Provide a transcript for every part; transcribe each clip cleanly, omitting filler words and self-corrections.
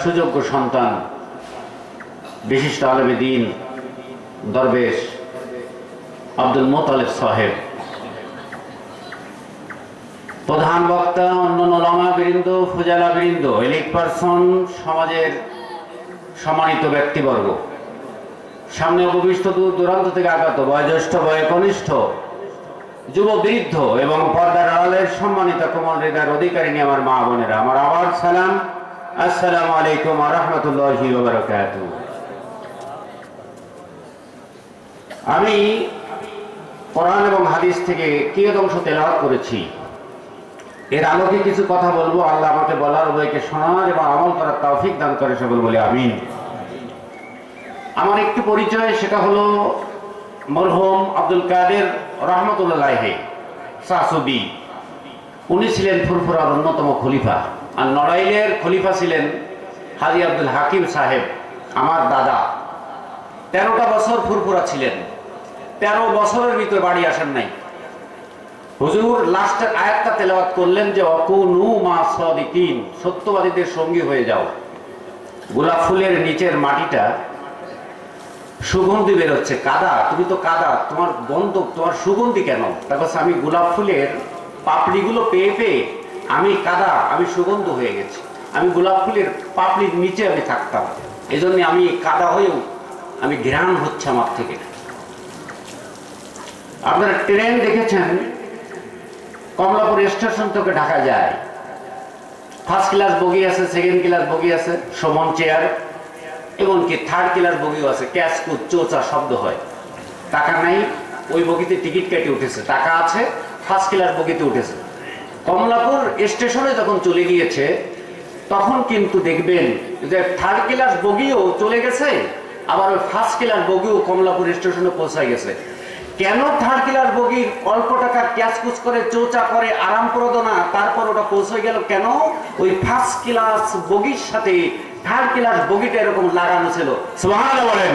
সুযোগ্য সন্তান বিশিষ্ট আলেমে দ্বীন দরবেশ আব্দুল মোতালেব সাহেব, প্রধান বক্তা, অন্যান্য ওলামা বৃন্দ, ফুজালা বৃন্দ, এলিট পারসন, সমাজের সম্মানিত ব্যক্তিবর্গ, সামনে উপবিষ্ট দূর দূরান্ত থেকে আগত বয়োজ্যেষ্ঠ বয়োকনিষ্ঠ যুব বৃদ্ধ এবং পর্দার আড়ালের সম্মানিত কোমল হৃদয়ের অধিকারিণী আমার মা বোনেরা, আমার আবার সালাম, আসসালামু আলাইকুম ওয়া রাহমাতুল্লাহি ওয়া বারাকাতুহু। আমি কোরআন এবং হাদিস থেকে কিয়দংশ তেলাওয়াত করেছি, এর আলোকে কিছু কথা বলবো। আল্লাহ আমাকে বলার, উভয়কে শোনার এবং আমল করার তৌফিক দান করে সকল বলে আমিন। আমার একটি পরিচয়, সেটা হলো মরহুম আব্দুল কাদের রহমতুল্লাহ আলাইহি সাসুবি। উনি ছিলেন ফুরফুরার অন্যতম খলিফা, আর নড়াইলের খলিফা ছিলেন হাজী আব্দুল হাকিম সাহেব, আমার দাদা। 13টা বছর ফুরফুরা ছিলেন, 13 বছরের ভিতরে বাড়ি আসেন নাই। হুজুর লাস্টের আয়াতটা তেলাওয়াত করলেন যে অকুনু মা সাদিকিন, সত্যবাদীদের সঙ্গী হয়ে যাও। গোলাপ ফুলের নিচের মাটিটা সুগন্ধি বেরোচ্ছে, কাদা, তুমি তো কাদা, তোমার গন্ধ, তোমার সুগন্ধি কেন? তারপর আমি গোলাপ ফুলের পাপড়িগুলো পেয়ে পেয়ে আমি কাদা, আমি সুগন্ধ হয়ে গেছি। আমি গোলাপ ফুলের পাপড়ির নিচে আমি থাকতাম, এজন্য আমি কাদা হয়েও আমি ঘ্রাণ হচ্ছে আমার থেকে। আপনারা ট্রেন দেখেছেন, কমলাপুর স্টেশন থেকে ঢাকা যায়, ফার্স্ট ক্লাস বগি আছে, সেকেন্ড ক্লাস বগি আছে, সমান চেয়ার, এমনকি থার্ড ক্লাস বগিও আছে। ক্যাসকুচ চোচা শব্দ হয়, টাকা নাই, ওই বগিতে টিকিট কেটে উঠেছে, টাকা আছে, ফার্স্ট ক্লাস বগিতে উঠেছে। কমলাপুর স্টেশনে যখন চলে গিয়েছে, তখন কিন্তু দেখবেন যে থার্ড ক্লাস বগিও চলে গেছে, আবার ওই ফার্স্ট ক্লাস বগিও কমলাপুর স্টেশনে পৌঁছায় গেছে। কেন থার্ড ক্লাস বগির অল্প টাকা ক্যাচকুচ করে চৌচা করে আরামপ্রদ না, তারপর ওটা পৌঁছে গেল কেন? ওই ফার্স্ট ক্লাস বগির সাথে থার্ড ক্লাস বগিটা এরকম লাগানো ছিল। সুবহানাল্লাহ বলেন।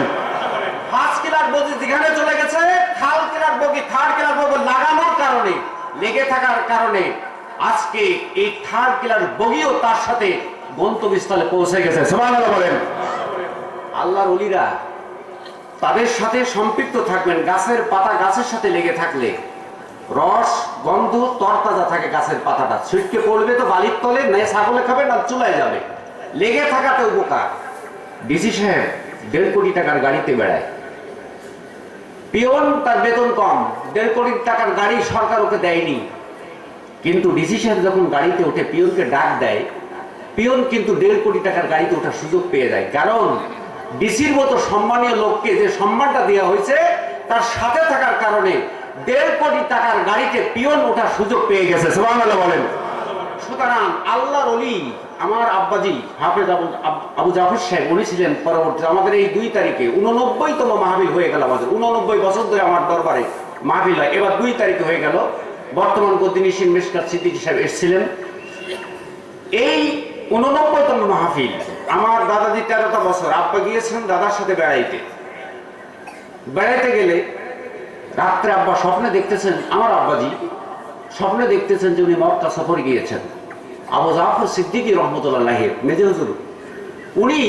ফার্স্ট ক্লাস বগি যেখানে চলে গেছে, থার্ড ক্লাস বগি লাগানোর কারণে, লেগে থাকার কারণে আজকে এই থার্ড ক্লাস বগিও তার সাথে গন্তব্যস্থলে পৌঁছে গেছে। সুবহানাল্লাহ বলেন। আল্লাহর ওলিরা তাদের সাথে সম্পৃক্ত থাকবেন। গাছের পাতা গাছের সাথে লেগে থাকলে রস গন্ধ তরতাজা থাকে, গাছের পাতাটা ছিটকে পড়বে তো বালির তলে, না ছাগলে খাবে না চুলায় যাবে, লেগে থাকাতে উপকার। ডিসি সাহেব 1.5 কোটি টাকার গাড়িতে বেড়ায়, পিয়ন তার বেতন কম, 1.5 কোটি টাকার গাড়ি সরকার ওকে দেয়নি, কিন্তু ডিসি সাহেব যখন গাড়িতে ওঠে পিয়নকে ডাক দেয়, পিয়ন কিন্তু 1.5 কোটি টাকার গাড়িতে ওঠার সুযোগ পেয়ে যায়। কারণ ডিসির মতো সম্মানীয় লোককে যে সম্মানটা দেওয়া হয়েছে, তার সাথে থাকার কারণে 1.5 কোটি টাকার গাড়িতে পিয়ন ওঠার সুযোগ পেয়ে গেছে। সুবহানাল্লাহ বলেন। সুতরাং আল্লাহর ওলি আমার আব্বাজি হাফেজ আবু জাফর সাহেব, উনি ছিলেন পরবর্তী আমাদের এই 2 তারিখে 89তম মাহফিল হয়ে গেল। আমাদের 89 বছর ধরে আমার দরবারে মাহফিল হয়, এবার 2 তারিখে হয়ে গেল। বর্তমান গদ্দিনিসীন মিশকাত সিদ্দিকী সাহেব এসেছিলেন। এই 89তম মাহফিল, আমার দাদাজি 13টা বছর, আব্বা গিয়েছেন দাদার সাথে বেড়াইতে গেলে রাত্রে আব্বা স্বপ্নে দেখতেছেন, আমার আব্বাজি স্বপ্নে দেখতেছেন যে উনি মক্কা সফরে গিয়েছেন। আবু জাফর সিদ্দিকী রহমতুল্লাহ আলাইহি মেজে হুজুর, উনি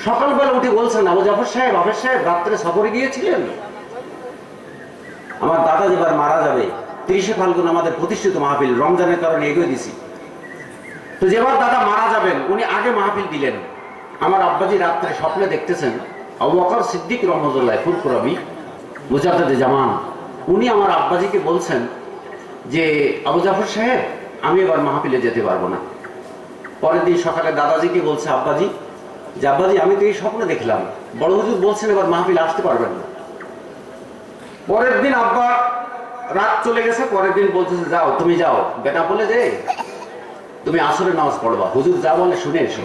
সকালবেলা উঠে বলছেন, আবু জাফর সাহেব, হাফেজ সাহেব রাত্রে সফরে গিয়েছিলেন। আমার দাদা যেবার মারা যাবে, 30শে ফাল্গুন আমাদের প্রতিষ্ঠিত মাহফিল, রমজানের কারণে এগিয়ে দিছি, তো যেবার দাদা মারা যাবেন উনি আগে মাহফিল দিলেন। আমার আব্বাজি রাত্রে স্বপ্নে দেখতেছেন আবু বকর সিদ্দিক রহমতুল্লাহ ফুরফুরাবি মুজাদ্দেদে জামান, উনি আমার আব্বাজিকে বলছেন যে আবু জাফর সাহেব আমি এবার মাহফিলে যেতে পারবো না। পরের দিন সকালে দাদাজিকে বলছে আব্বাজি, যে আব্বাজি আমি তো এই স্বপ্ন দেখলাম, বড় হুজুর বলছেন এবার মাহফিলে আসতে পারবেন না। পরের দিন আব্বা রাত চলে গেছে, পরের দিন বলতেছে যাও তুমি যাও বেটা বলে যে তুমি আসরের নামাজ পড়বা, হুজুর যা বলে শুনে এসো।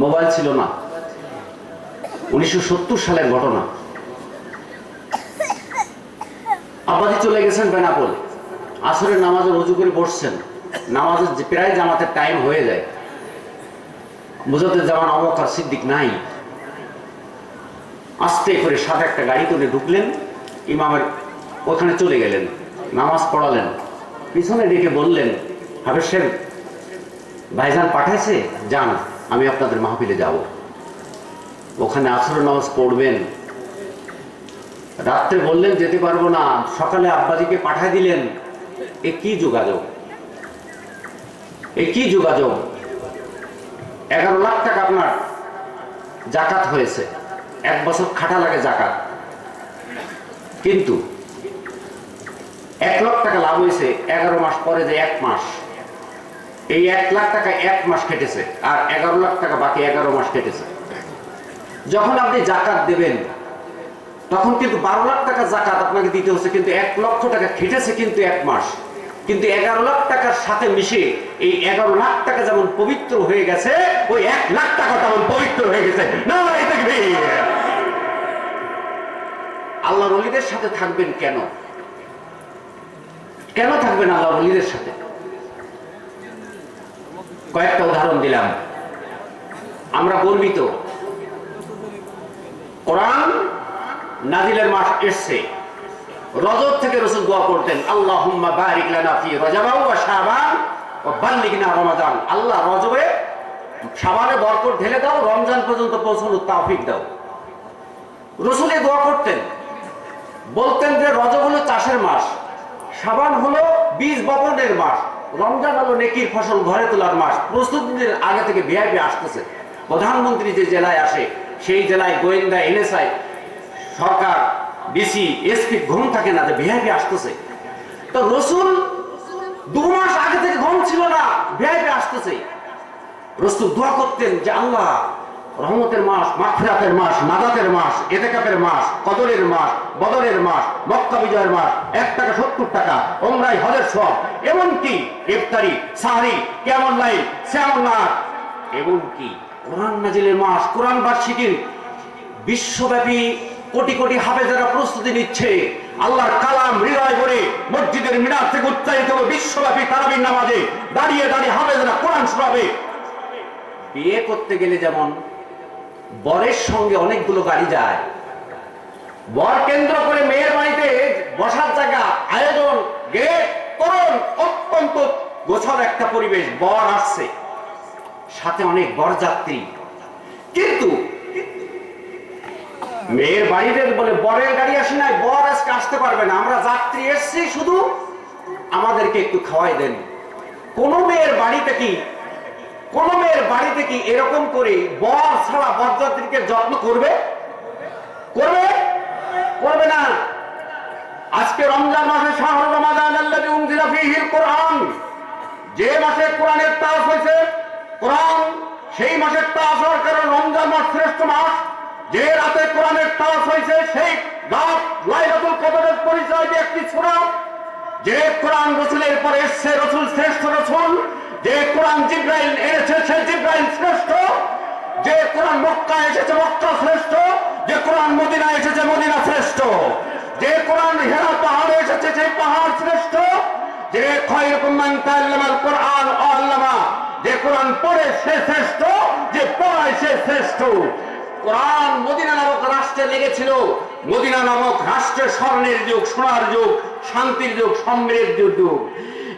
মোবাইল ছিল না, 1970 সালের ঘটনা। আব্বাজি চলে গেছেন বেনাপোল, আসরের নামাজে রুজু করে বসছেন, নামাজের প্রায় জামাতের টাইম হয়ে যায়, মুজাদ্দেদ জামান আবু বকর সিদ্দিক নাই। আস্তে করে সাথে একটা গাড়িতে উনি ঢুকলেন, ইমামের ওখানে চলে গেলেন, নামাজ পড়ালেন, পিছনে ডেকে বললেন হাফেজ সাহেব ভাইজান পাঠাইছে, যান। আমি আপনাদের মাহফিলে যাব, ওখানে আসরের নামাজ পড়বেন। রাত্রে বললেন যেতে পারবো না, সকালে আব্বাজিকে পাঠিয়ে দিলেন। এ কি যোগাযোগ, এ কি যোগাযোগ? 11 লাখ টাকা আপনার জাকাত হয়েছে, 1 বছর খাটা লাগে জাকাত, কিন্তু 1 লাখ টাকা লাভ হয়েছে 11 মাস পরে, যে 1 মাস, এই 1 লাখ টাকা 1 মাস কেটেছে, আর 11 লাখ টাকা বাকি 11 মাস কেটেছে। যখন আপনি জাকাত দেবেন তখন কিন্তু 12 লাখ টাকা জাকাত আপনাকে দিতে হচ্ছে, কিন্তু 1 লক্ষ টাকা খেটেছে কিন্তু 1 মাস, কিন্তু 11 লাখ টাকার সাথে মিশে এই 11 লাখ টাকা যেমন পবিত্র হয়ে গেছে, ওই 1 লাখ টাকা তেমন পবিত্র হয়ে গেছে। না, এটা কি আল্লাহর ওলিদের সাথে থাকবেন কেন? কেন থাকবেন আল্লাহর ওলিদের সাথে? কয়েকটা উদাহরণ দিলাম। আমরা গর্বিত, কোরআন নাজিলের মাস এসছে, রজব থেকে রাসূল দোয়া করতেন, আল্লাহুম্মা বারিক লানা ফি রজব ওয়া শাবান ওয়া বাল্লিগনা রমাদান। আল্লাহ রজবে শাবানে বরকত ঢেলে দাও, রমজান পর্যন্ত পৌঁছানোর তৌফিক দাও। রাসূল এই দোয়া করতেন, বলতেন যে রজব হলো চাষের মাস, শাবান হলো বীজ বপনের মাস, রমজান হলো নেকির ফসল ঘরে তোলার মাস। প্রস্তুতির আগে থেকে ভিআইপি আসতেছে, প্রধানমন্ত্রী যে জেলায় আসে সেই জেলায় গোয়েন্দা, এনএসআই, সরকার, ডিসি, এসপি ঘুম থাকে না যে ভিআইপি আসতেছে। তো রাসূল 2 মাস আগে থেকে ঘুম ছিল না, ভিআইপি আসতেছে। রাসূল দোয়া করতেন যে আল্লাহ রহমতের মাস, মাগফিরাতের মাস, নাজাতের মাস, ইতিকাফের মাস, কদরের মাস, বদরের মাস, মক্কা বিজয়ের মাস, 1 টাকা 70 টাকা, ওমরায় হজের সওয়াব, এমনকি ইফতারি, সাহরি, কিয়ামুল লাইল, সিয়ামুল নাহার, এমনকি কোরআন নাজিলের মাস, কোরআন বার্ষিকীর বিশ্বব্যাপী কোটি কোটি হাফেজেরা প্রস্তুতি নিচ্ছে। আল্লাহর কালাম হৃদয় ভরে মসজিদের মিনার থেকে উচ্চারিত হবে বিশ্বব্যাপী তারাবির নামাজে দাঁড়িয়ে দাঁড়িয়ে হাফেজেরা কোরআন শোনাবে। বিয়ে করতে গেলে যেমন বরের সঙ্গে অনেকগুলো গাড়ি যায়, বর কেন্দ্র করে মেয়ের বাড়িতে বসার জায়গা, আয়োজন, গেট, তোরণ, অত্যন্ত গোছানো একটা পরিবেশ। বর আসছে, সাথে অনেক বরযাত্রী, কিন্তু মেয়ের বাড়িতে বলে বরের গাড়ি আসে নাই, বর আজকে আসতে পারবে না, আমরা যাত্রী এসছি, শুধু আমাদেরকে একটু খাওয়াই দেন। কোন মেয়ের বাড়িতে কি এরকম করে বর ছাড়া বরযাত্রীকে যত্ন করবে? করবে না। আজকে রমজান মাসে শাহরুর রমাদান আল্লাযী উনজিলা ফীহিল কোরআন, যে মাসে কোরআনের তাস হয়েছে, কোরআন সেই মাসের তাস হওয়ার কারণে রমজান মাস শ্রেষ্ঠ মাস। যে রাতে কোরআনের তাস হয়েছে সেই রাত লাইলাতুল কদরের পরিচয় দিয়ে একটি সূরা। যে কোরআন রাসূলের পরে এসেছে, রাসূল শ্রেষ্ঠ রাসূল। যে কোরআন জিবরাইল এনেছে, সে জিবরাইল শ্রেষ্ঠ। যে কোরআন মক্কায় এসেছে, মক্কা শ্রেষ্ঠ। যে কোরআন মদিনায় এসেছে, মদিনা শ্রেষ্ঠ। যে কোরআন হিরা পাহাড়ে এসেছে, সেই পাহাড় শ্রেষ্ঠ। যে খায়রুকুম মান তাআল্লামাল কোরআন ওয়া আল্লামা, যে কোরআন পড়ে সে শ্রেষ্ঠ, যে পড়ায় সে শ্রেষ্ঠ। কোরআন মদিনা নামক রাষ্ট্রে লেগেছিল। মদিনা নামক রাষ্ট্রে স্বর্ণের যুগ, সোনার যুগ, শান্তির যুগ, সমৃদ্ধির যুগ।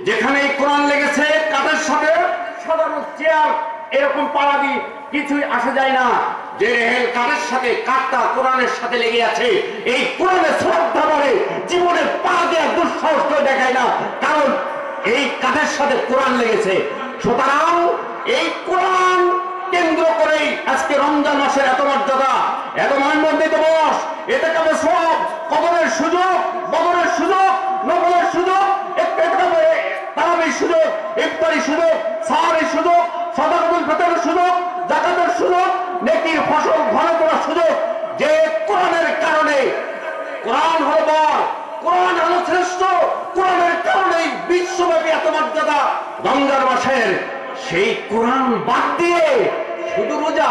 যেখানে কোরআন লেগেছে, কাঠের সাথে সাধারণ চেয়ার এরকম পাড়াবি কিছুই আসা যায় না। যে রেহেল কাঠের সাথে, কাঠটা কোরআনের সাথে লেগে আছে, এই কোরআনের শ্রদ্ধা করে জীবনের পা দেওয়ার দুঃসাহস দেখায় না, কারণ এই কাঠের সাথে কোরআন লেগেছে। সুতরাং এই কোরআন কেন্দ্র করেই আজকে রমজান মাসের এত মর্যাদা, এত মহিমান্বিত মাস। এতে কেবল সব কদরের সুযোগ, বদরের সুযোগ, নফলের সুযোগ, তারাবির সুযোগ, ইফতারির সুযোগ, সাহরির সুযোগ, সাদাকাতুল ফিতরের সুযোগ, যাকাতের সুযোগ, নেকির ফসল ঘরে তোলার সুযোগ। যে কোরআনের কারণে, কোরআন হলো বর, কোরআন হলো শ্রেষ্ঠ, কোরআনের কারণেই বিশ্বব্যাপী এত মর্যাদা রমজান মাসের। সেই কোরআন বাদ দিয়ে শুধু রোজা,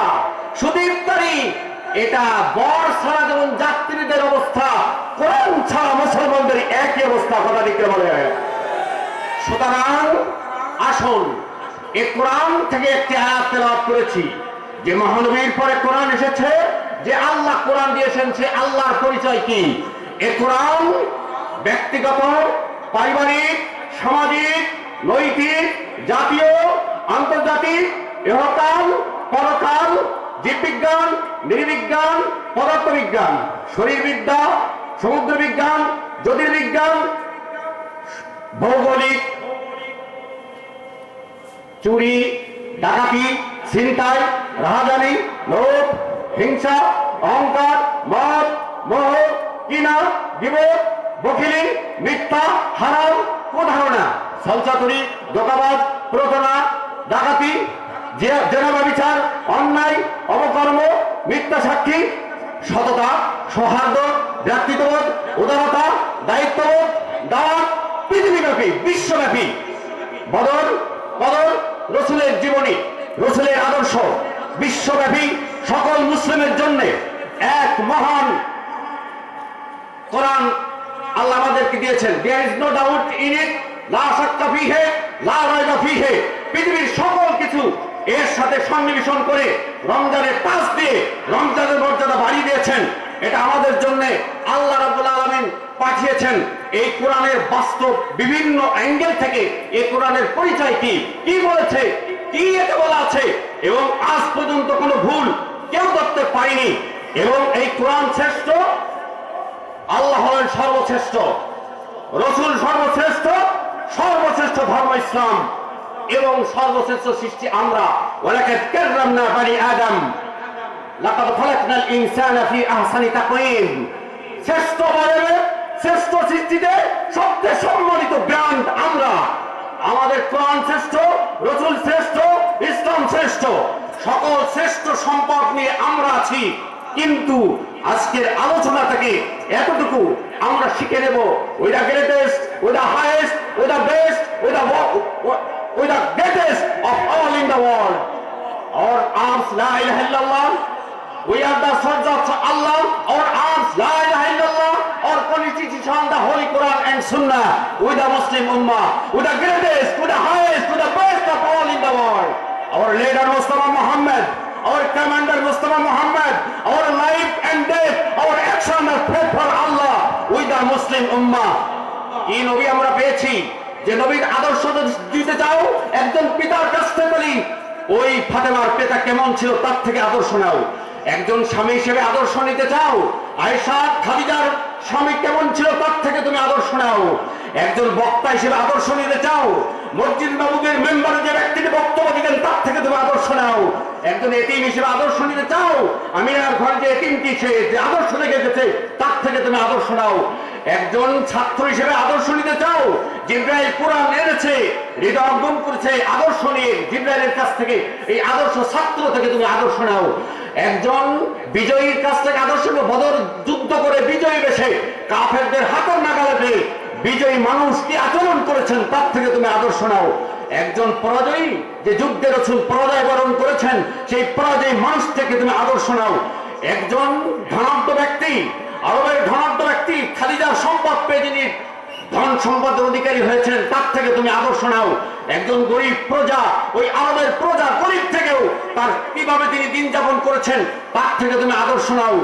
শুধু ইফতারি, এটা বর ছাড়া যেমন যাত্রীদের অবস্থা, কোরআন ছাড়া মুসলমানদের একই অবস্থা। কথা দিতে বলে। সুতরাং আসুন, এই কোরআন থেকে একটি আয়াত তেলাওয়াত করেছি, যে মহানবীর পরে কোরআন এসেছে, যে আল্লাহ কোরআন দিয়েছেন, সে আল্লাহর পরিচয় কি? এই কোরআন ব্যক্তিগত, পারিবারিক, সামাজিক, নৈতিক, জাতীয়, আন্তর্জাতিক, ইহকাল, পরকাল, জীববিজ্ঞান, নৃবিজ্ঞান, পদার্থবিজ্ঞান, শরীরবিদ্যা, সমুদ্র বিজ্ঞান, জ্যোতির্বিজ্ঞান, ভৌগোলিক, চুরি, ডাকাতি, ছিনতাই, রাহাজানি, লোভ, হিংসা, অহংকার, মদ, মোহ, কিনা, গীবত, বখিলি, মিথ্যা, হারাম, কুধারণা, ছলচাতুরি, ধোঁকাবাজ, প্রতারণা, ডাকাতি, জেনাবা বিচার, অন্যায়, অপকর্ম, মিথ্যা সাক্ষী, সততা, সৌহার্দ্য, ভ্রাতৃত্ববোধ, উদারতা, দায়িত্ববোধ, দাওয়াত, পৃথিবীব্যাপী, বিশ্বব্যাপী বদর কদর, রসুলের জীবনী, রসুলের আদর্শ বিশ্বব্যাপী সকল মুসলিমের জন্য এক মহান কোরআন আল্লাহ আমাদেরকে দিয়েছেন। There is no doubt in it, লা শাক্কা ফিহে, লা রাইবা ফিহে। পৃথিবীর সকল কিছু এর সাথে সন্নিবেশন করে রমজানের তাজ দিয়ে রমজানের মর্যাদা বাড়িয়ে দিয়েছেন। এটা আমাদের জন্য আল্লাহ রাব্বুল আলামিন পাঠিয়েছেন। এই কোরআনের বাস্তব বিভিন্ন অ্যাঙ্গেল থেকে এই কোরআনের পরিচয় কি, কি বলেছে, কি এতে বলা আছে, এবং আজ পর্যন্ত কোনো ভুল কেউ করতে পারেনি। এবং এই কোরআন শ্রেষ্ঠ, আল্লাহ হলেন সর্বশ্রেষ্ঠ, রসুল সর্বশ্রেষ্ঠ, সর্বশ্রেষ্ঠ ধর্ম ইসলাম এবং সর্বশ্রেষ্ঠ সৃষ্টি আমরা। ওয়ালাকাদ কাররামনা বানি আদম, লাকাদ খালাকনাল ইনসানা ফি আহসানি তাকওয়িম। শ্রেষ্ঠ বলে শ্রেষ্ঠ সৃষ্টিতে সবচেয়ে সম্মানিত ব্র্যান্ড আমরা। আমাদের কোরআন শ্রেষ্ঠ, রসুল শ্রেষ্ঠ, ইসলাম শ্রেষ্ঠ, সকল শ্রেষ্ঠ সম্পদ নিয়ে আমরা আছি। কিন্তু আজকের আলোচনা থেকে এতটুকু আমরা শিখে নেব, we the greatest, we the highest, we the best, we the greatest of all in the world. Our arms, la ilaha illallah. We are the sons of Allah. Our arms, la ilaha illallah. Our constitution, the Holy Quran and Sunnah. With the Muslim Ummah, with the greatest, with the highest, with the best of all in the world. Our leader Mustafa Muhammad, our commander Mustafa Muhammad, our life and death, our action are faith for Allah. With the Muslim Ummah. কি নবী আমরা পেয়েছি, যে নবীর আদর্শ দিতে চাও একজন পিতার কাছ থেকে বলি, ওই ফাতেমার পিতা কেমন ছিল তার থেকে আদর্শ নাও। একজন স্বামী হিসেবে আদর্শ নিতে চাও, আয়েশা খাদিজার স্বামী কেমন ছিল তার থেকে তুমি আদর্শ নাও। একজন বক্তা হিসেবে আদর্শ নিতে চাও, মসজিদ নববীর মেম্বারে যে ব্যক্তিটি বক্তব্য দিতেন তার থেকে তুমি আদর্শ নাও। একজন এতিম হিসেবে আদর্শ নিতে চাও, আমিনার ঘরে যে এতিমটি সে যে আদর্শ রেখে গেছে তার থেকে তুমি আদর্শ নাও। একজন ছাত্র হিসেবে আদর্শ নিতে চাও, জিবরাইল কোরআন এনেছে, হৃদয় অঙ্গন করেছে আদর্শ নিয়ে জিবরাইলের কাছ থেকে, এই আদর্শ ছাত্র থেকে তুমি আদর্শ নাও। একজন বিজয়ীর কাছ থেকে আদর্শ, বদর যুদ্ধ করে বিজয়ী বেশে কাফেরদের হাতের নাগালে বিজয়ী মানুষ কি আচরণ করেছেন তার থেকে তুমি আদর্শ নাও। একজন পরাজয়ী যে যুদ্ধে রসুল পরাজয় বরণ করেছেন সেই পরাজয়ী মানুষ থেকে তুমি আদর্শ নাও। একজন ধনাঢ্য ব্যক্তি, আরবের ধনাঢ্য ব্যক্তি খাদিজার সম্পদ পেয়ে যিনি ধন সম্পদের অধিকারী হয়েছেন তার থেকে তুমি আদর্শ নাও। একজন গরিব প্রজা, ওই আরবের প্রজা গরিব থেকেও তার কিভাবে তিনি দিন যাপন করেছেন তার থেকে তুমি আদর্শ নাও।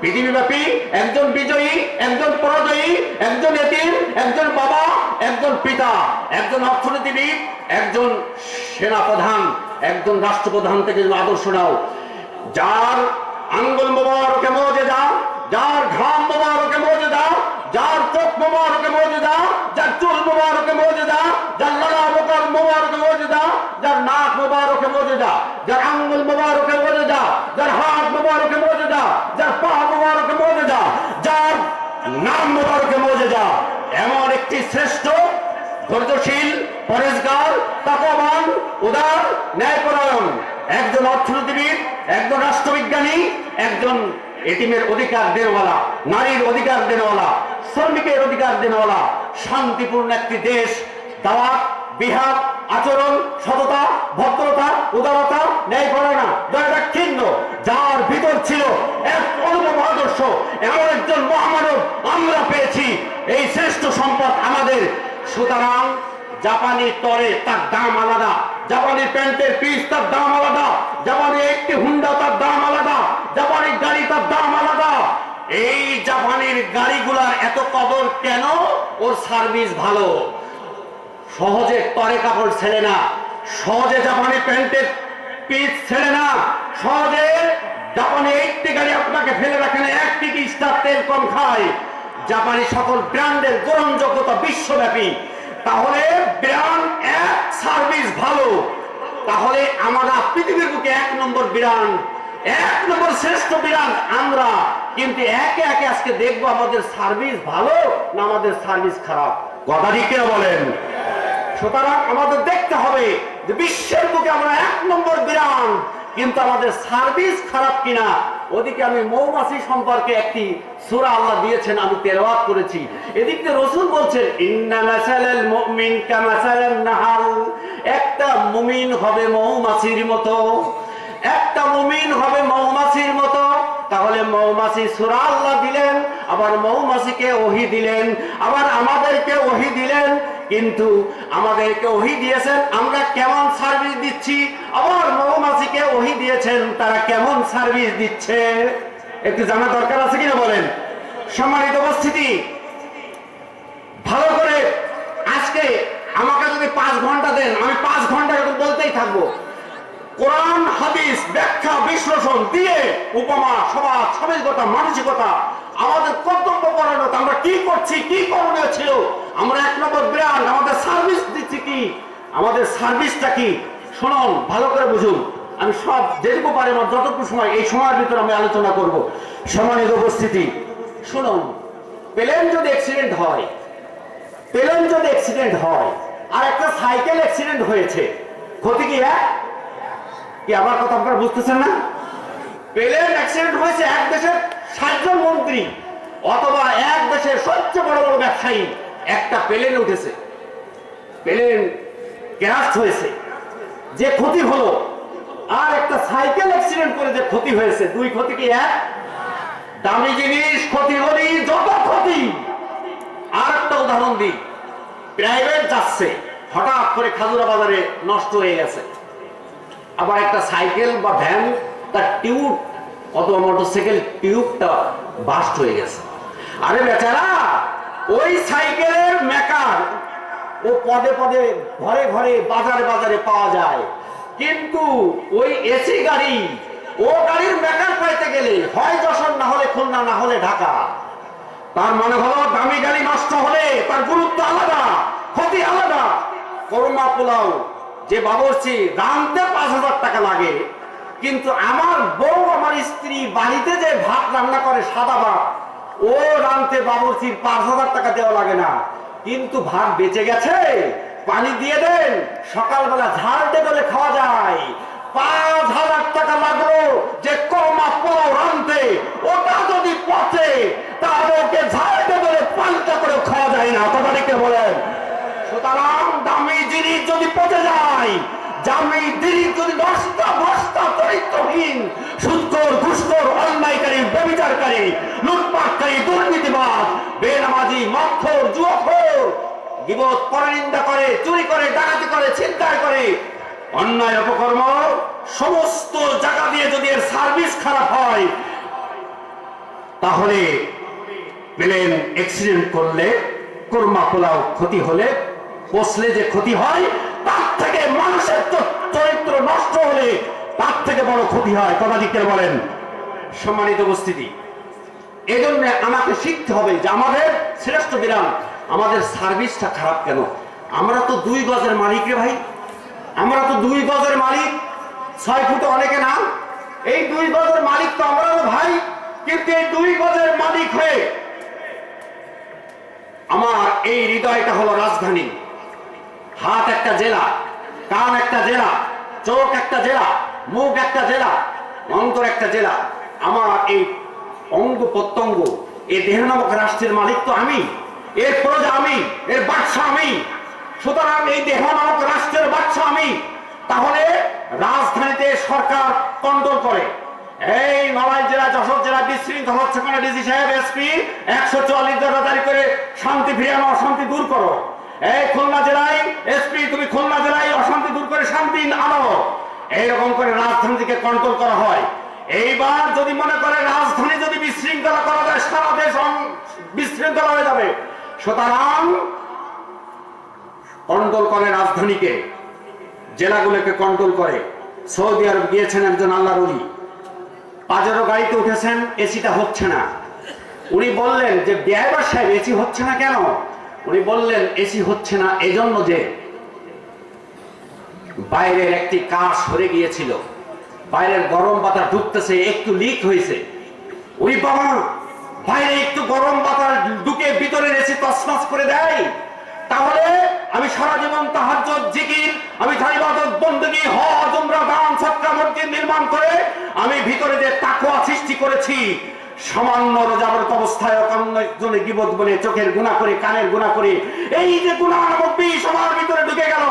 পৃথিবীব্যাপী একজন বিজয়ী, একজন পরাজয়ী, একজন এতিম, একজন বাবা, একজন পিতা, একজন অর্থনীতিবিদ, একজন সেনাপ্রধান, একজন রাষ্ট্রপ্রধান থেকে তুমি আদর্শ নাও। যার আঙ্গুল মোবারকে মর্যাদা, যার ঘাম মোবারকে মর্যাদা, যার চোখ মোবারকে মর্যাদা, যার চুল মোবারকে মর্যাদা, যার লালা মোবারকে মর্যাদা, যার নাক মোবারকে মর্যাদা, যার আঙ্গুল মোবারকে মর্যাদা, যার হাত মোবারকে মর্যাদা, যার পা মোবারকে মর্যাদা, যার নাম মোবারকে মর্যাদা, এমন একটি শ্রেষ্ঠ ধৈর্যশীল, পরেশগার, তাকওয়াবান, উদার, ন্যায়পরায়ণ একজন অর্থনীতিবিদ, একজন রাষ্ট্রবিজ্ঞানী, একজন এতিমের অধিকার দেনওয়ালা, নারীর অধিকার দেনওয়ালা, শ্রমিকের অধিকার দেনওয়ালা, শান্তিপূর্ণ একটি দেশ, দাওয়াত, বিহার, আচরণ, সততা, ভদ্রতা, উদারতা, ন্যায়পরায়ণা, দয়াদাক্ষিণ্য, যার ভিতর ছিল এক অনুপম আদর্শ, এমন একজন মহামানব আমরা পেয়েছি। এই শ্রেষ্ঠ সম্পদ আমাদের। সুতরাং জাপানি তরে তার দাম আলাদা, জাপানি প্যান্টের পিস তার দাম আলাদা, জাপানি একটি হুন্ডা তার দাম আলাদা, জাপানি গাড়ি তার দাম আলাদা। এই জাপানির গাড়িগুলার এত কদর কেন? ওর সার্ভিস ভালো, সহজে তরে কাপড় ছেড়ে না, সহজে জাপানি প্যান্টের পিচ ছেড়ে না, সহজে জাপানে 80 গাড়ি আপনাকে ফেলে রাখেন, 1 টিকি স্টার তেল কম খায়। জাপানি সকল ব্র্যান্ডের গ্রহণযোগ্যতা বিশ্বব্যাপী। তাহলে ব্র্যান্ড এক, সার্ভিস ভালো, তাহলে আমরা পৃথিবীর বুকে 1 নম্বর ব্র্যান্ড, 1 নম্বর শ্রেষ্ঠ ব্র্যান্ড আমরা। কিন্তু একে একে আজকে দেখবো আমাদের সার্ভিস ভালো না আমাদের সার্ভিস খারাপ। কথা ঠিক কিনা বলেন? সুতরাং আমাদের দেখতে হবে যে বিশ্বের বুকে আমরা 1 নম্বর ব্র্যান্ড, কিন্তু আমাদের সার্ভিস খারাপ কিনা। ওদিকে আমি মৌমাছি সম্পর্কে একটি সূরা আল্লাহ দিয়েছেন, আমি তেলাওয়াত করেছি। এদিক থেকে রাসূল বলছেন ইন্না মাসালাল মুমিন কামাসালান নাহাল, একটা মুমিন হবে মৌমাছির মতো, একটা মুমিন হবে মৌমাছির মতো। তাহলে মৌমাছি সূরা আল্লাহ দিলেন, আবার মৌমাছিকে ওহী দিলেন, আবার আমাদেরকে ওহী দিলেন। কিন্তু আমাদেরকে ওহী দিয়েছেন, আমরা কেমন সার্ভিস দিচ্ছি, আবার মৌমাছিকে ওহী দিয়েছেন, তারা কেমন সার্ভিস দিচ্ছে একটু জানা দরকার আছে কিনা বলেন? সম্মানিত উপস্থিতি, ভালো করে আজকে আমাকে যদি 5 ঘন্টা দেন, আমি 5 ঘন্টা এরকম বলতেই থাকবো। কোরআন হাদিস ব্যাখ্যা বিশ্লেষণ দিয়ে উপমা, সমাজ, সামাজিকতা, মানসিকতা, আমাদের কর্তব্য পরায়ণতা, আমরা কি করছি, কি করণীয় ছিল, আমরা 1 নম্বর ব্র্যান্ড, আমাদের সার্ভিস দিচ্ছি কি, আমাদের সার্ভিসটা কি। শুনুন, ভালো করে বুঝুন। আমি সব যেটুকু পারি আমার যতটুকু সময়, এই সময়ের ভিতরে আমি আলোচনা করব। সম্মানিত উপস্থিতি, শুনুন, প্লেন যদি অ্যাক্সিডেন্ট হয়, প্লেন যদি অ্যাক্সিডেন্ট হয় আর একটা সাইকেল অ্যাক্সিডেন্ট হয়েছে, ক্ষতি কি এক? কি আমার কথা আপনারা বুঝতেছেন না? প্লেন অ্যাক্সিডেন্ট হয়েছে এক দেশের 60 জন মন্ত্রী অথবা এক দেশের সবচেয়ে বড় বড় ব্যবসায়ী একটা প্লেনে উঠেছে, প্লেন ক্র্যাশ হয়েছে, যে ক্ষতি হলো, আর একটা সাইকেল অ্যাক্সিডেন্ট করে যে ক্ষতি হয়েছে, 2 ক্ষতি কি এক? দামি জিনিস ক্ষতি হলেই যত ক্ষতি। আর একটা উদাহরণ দিই, প্রাইভেট যাচ্ছে, হঠাৎ করে খাজুরা বাজারে নষ্ট হয়ে গেছে। আবার একটা সাইকেল বা ভ্যান, তার টিউব অথবা মোটরসাইকেল টিউবটা বাস্ট হয়ে গেছে। আরে বেচারা, ওই সাইকেলের মেকার ও পদে পদে, ঘরে ঘরে, বাজারে বাজারে পাওয়া যায়, কিন্তু ওই এসি গাড়ি, ও গাড়ির মেকার পাইতে গেলে হয় যশোর, না হলে খুলনা, না হলে ঢাকা। তার মানে হলো দামি গাড়ি নষ্ট হলে তার গুরুত্ব আলাদা, ক্ষতি আলাদা। করমা পোলাও যে বাবুর্চি রাঁধতে 5,000 টাকা লাগে, কিন্তু আমার বউ, আমার স্ত্রী বাড়িতে যে ভাত রান্না করে, সাদা ভাত, ও রাঁধতে বাবুর্চির 5,000 টাকা দেওয়া লাগে না, কিন্তু ভাত বেঁচে গেছে, পানি দিয়ে দেন, সকালবেলা ঝাল টেবলে খাওয়া যায়। 5,000 টাকা লাগলো যে করমা পোলাও রাঁধতে, ওটা যদি পচে তাহলে ওকে ঝাল টেবলে পাল্টা করে খাওয়া যায় না। কথা ঠিক বলেন? সুতরাং দামি জিনিস যদি পচে যায়, দামি জিনিস যদি নষ্ট, চরিত্রহীন, সুদখোর, ঘুষখোর, অন্যায়কারী, ব্যভিচারকারী, লুটপাটকারী, দুর্নীতিবাজ, বেনামাজি, মদখোর, জুয়াখোর, গীবত, পরনিন্দা করে, চুরি করে, ডাকাতি করে, ছিনতাই করে, অন্যায় অপকর্ম, সমস্ত জায়গা দিয়ে যদি এর সার্ভিস খারাপ হয়, তাহলে প্লেন অ্যাক্সিডেন্ট করলে, কোরমা পোলাও ক্ষতি হলে, পচলে যে ক্ষতি হয়, তার থেকে মানুষের চরিত্র নষ্ট হলে তার থেকে বড় ক্ষতি হয়। কথা ঠিক বলেন? সম্মানিত উপস্থিতি, এই জন্য আমাকে শিখতে হবে যে আমাদের শ্রেষ্ঠ বিরাম, আমাদের সার্ভিসটা খারাপ কেন? আমরা তো 2 গজের মালিক রে ভাই, আমরা তো 2 গজের মালিক, 6 ফুটে অনেকে না, এই 2 গজের মালিক তো আমরা ভাই। কিন্তু এই 2 গজের মালিক হয়ে আমার এই হৃদয়টা হলো রাজধানী। হাত একটা জেলা, কান একটা জেলা, চোখ একটা জেলা, মুখ একটা জেলা, অন্তর একটা জেলা। আমার এই অঙ্গ প্রত্যঙ্গ, এই দেহ নামক রাষ্ট্রের মালিক তো আমি, এর প্রজা আমি, এর বাদশা আমি। সুতরাং এই দেহ নামক রাষ্ট্রের বাদশা আমি। তাহলে রাজধানীতে সরকার কন্ট্রোল করে। এই নড়াইল জেলা, যশোর জেলা বিশৃঙ্খল হচ্ছে কেন? ডিসি সাহেব, এসপি 144 ধারা জারি করে শান্তি ফিরিয়ে আনো, অশান্তি দূর করো। এই খুলনা জেলায় এসপি, তুমি খুলনা জেলায় অশান্তি দূর করে শান্তি আনো। এইরকম করে রাজধানীকে কন্ট্রোল করা হয়। এইবার যদি মনে করে রাজধানী যদি বিশৃঙ্খলা করা যায়, সারা দেশ বিশৃঙ্খলা হয়ে যাবে। সুতরাং কন্ট্রোল করে রাজধানীকে, জেলাগুলোকে কন্ট্রোল করে, সৌদি আরব গিয়েছেন একজন আল্লাহর ওলি, পাজেরো গাড়িতে উঠেছেন, এসিটা হচ্ছে না। উনি বললেন যে ড্রাইভার সাহেব এসি হচ্ছে না কেন? উনি বললেন এসি হচ্ছে না এজন্য যে বাইরের একটি কাঁচ সরে গিয়েছিল, বাইরের গরম বাতাস ঢুকতেছে, একটু লিক হয়েছে। ওই বাবা, বাইরে একটু গরম বাতাস ঢুকে ভিতরে এসে তছনছ করে দেয়, তাহলে আমি সারা জীবন তাহাজ্জুদ জিকির, আমি ইবাদত বندگی হজ উমরা দান সদকা মসজিদ নির্মাণ করে আমি ভিতরে যে তাকওয়া সৃষ্টি করেছি, সামান্য রোজাবরত অবস্থায় অন্যজনে গীবত বলে, চোখের গুনাহ করে, কানের গুনাহ করে, এই যে গুনাহ নামক বিষ আমার ভিতরে ঢুকে গেল,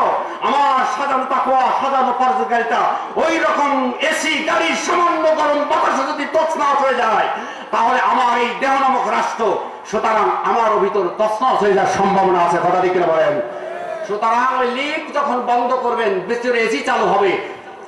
আমার সাজানো তাকওয়া, সাজানো পরহেজগারিতা ওই রকম এসি গাড়ির সামান্য গরম বাতাসে যদি তছনছ হয়ে যায়, তাহলে আমার এই দেহ নামক রাষ্ট্র, সুতরাং আমার ভিতর তছনছ হয়ে যাওয়ার সম্ভাবনা আছে। কথা ঠিক কিনা বলেন? সুতরাং ওই লিক যখন বন্ধ করবেন, ভিতরে এসি চালু হবে,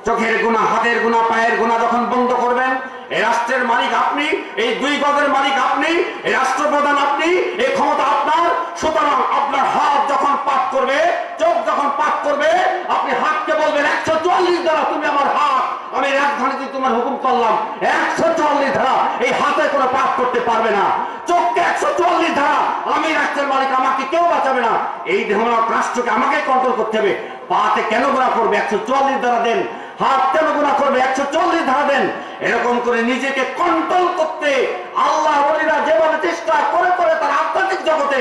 চোখের গুনাহ, হাতের গুনাহ, পায়ের গুনাহ যখন বন্ধ করবেন, এই রাষ্ট্রের মালিক আপনি, এই 2 গজের মালিক আপনি, এই রাষ্ট্রপ্রধান আপনি, এই ক্ষমতা আপনার। সুতরাং আপনার হাত যখন পাপ করবে, চোখ যখন পাপ করবে, আপনি হাতকে বলবেন 144 দ্বারা তুমি আমার হাত, আমি রাজধানীতে তোমার হুকুম করলাম 144 ধারা এই হাতে কোনো পাপ করতে পারবে না, চোখকে 144 ধারা, আমি রাষ্ট্রের মালিক, আমাকে কেউ বাঁচাবে না, এই দেহনাক রাষ্ট্রকে আমাকে কন্ট্রোল করতে হবে। পাতে কেন গুনাহ করবে? 144 ধারা দেন। হাত কেন গুনাহ করবে? 144 ধারা দেন। এরকম করে নিজেকে কন্ট্রোল করতে আল্লাহ ওলিরা যেভাবে চেষ্টা করে করে তার আধ্যাত্মিক জগতে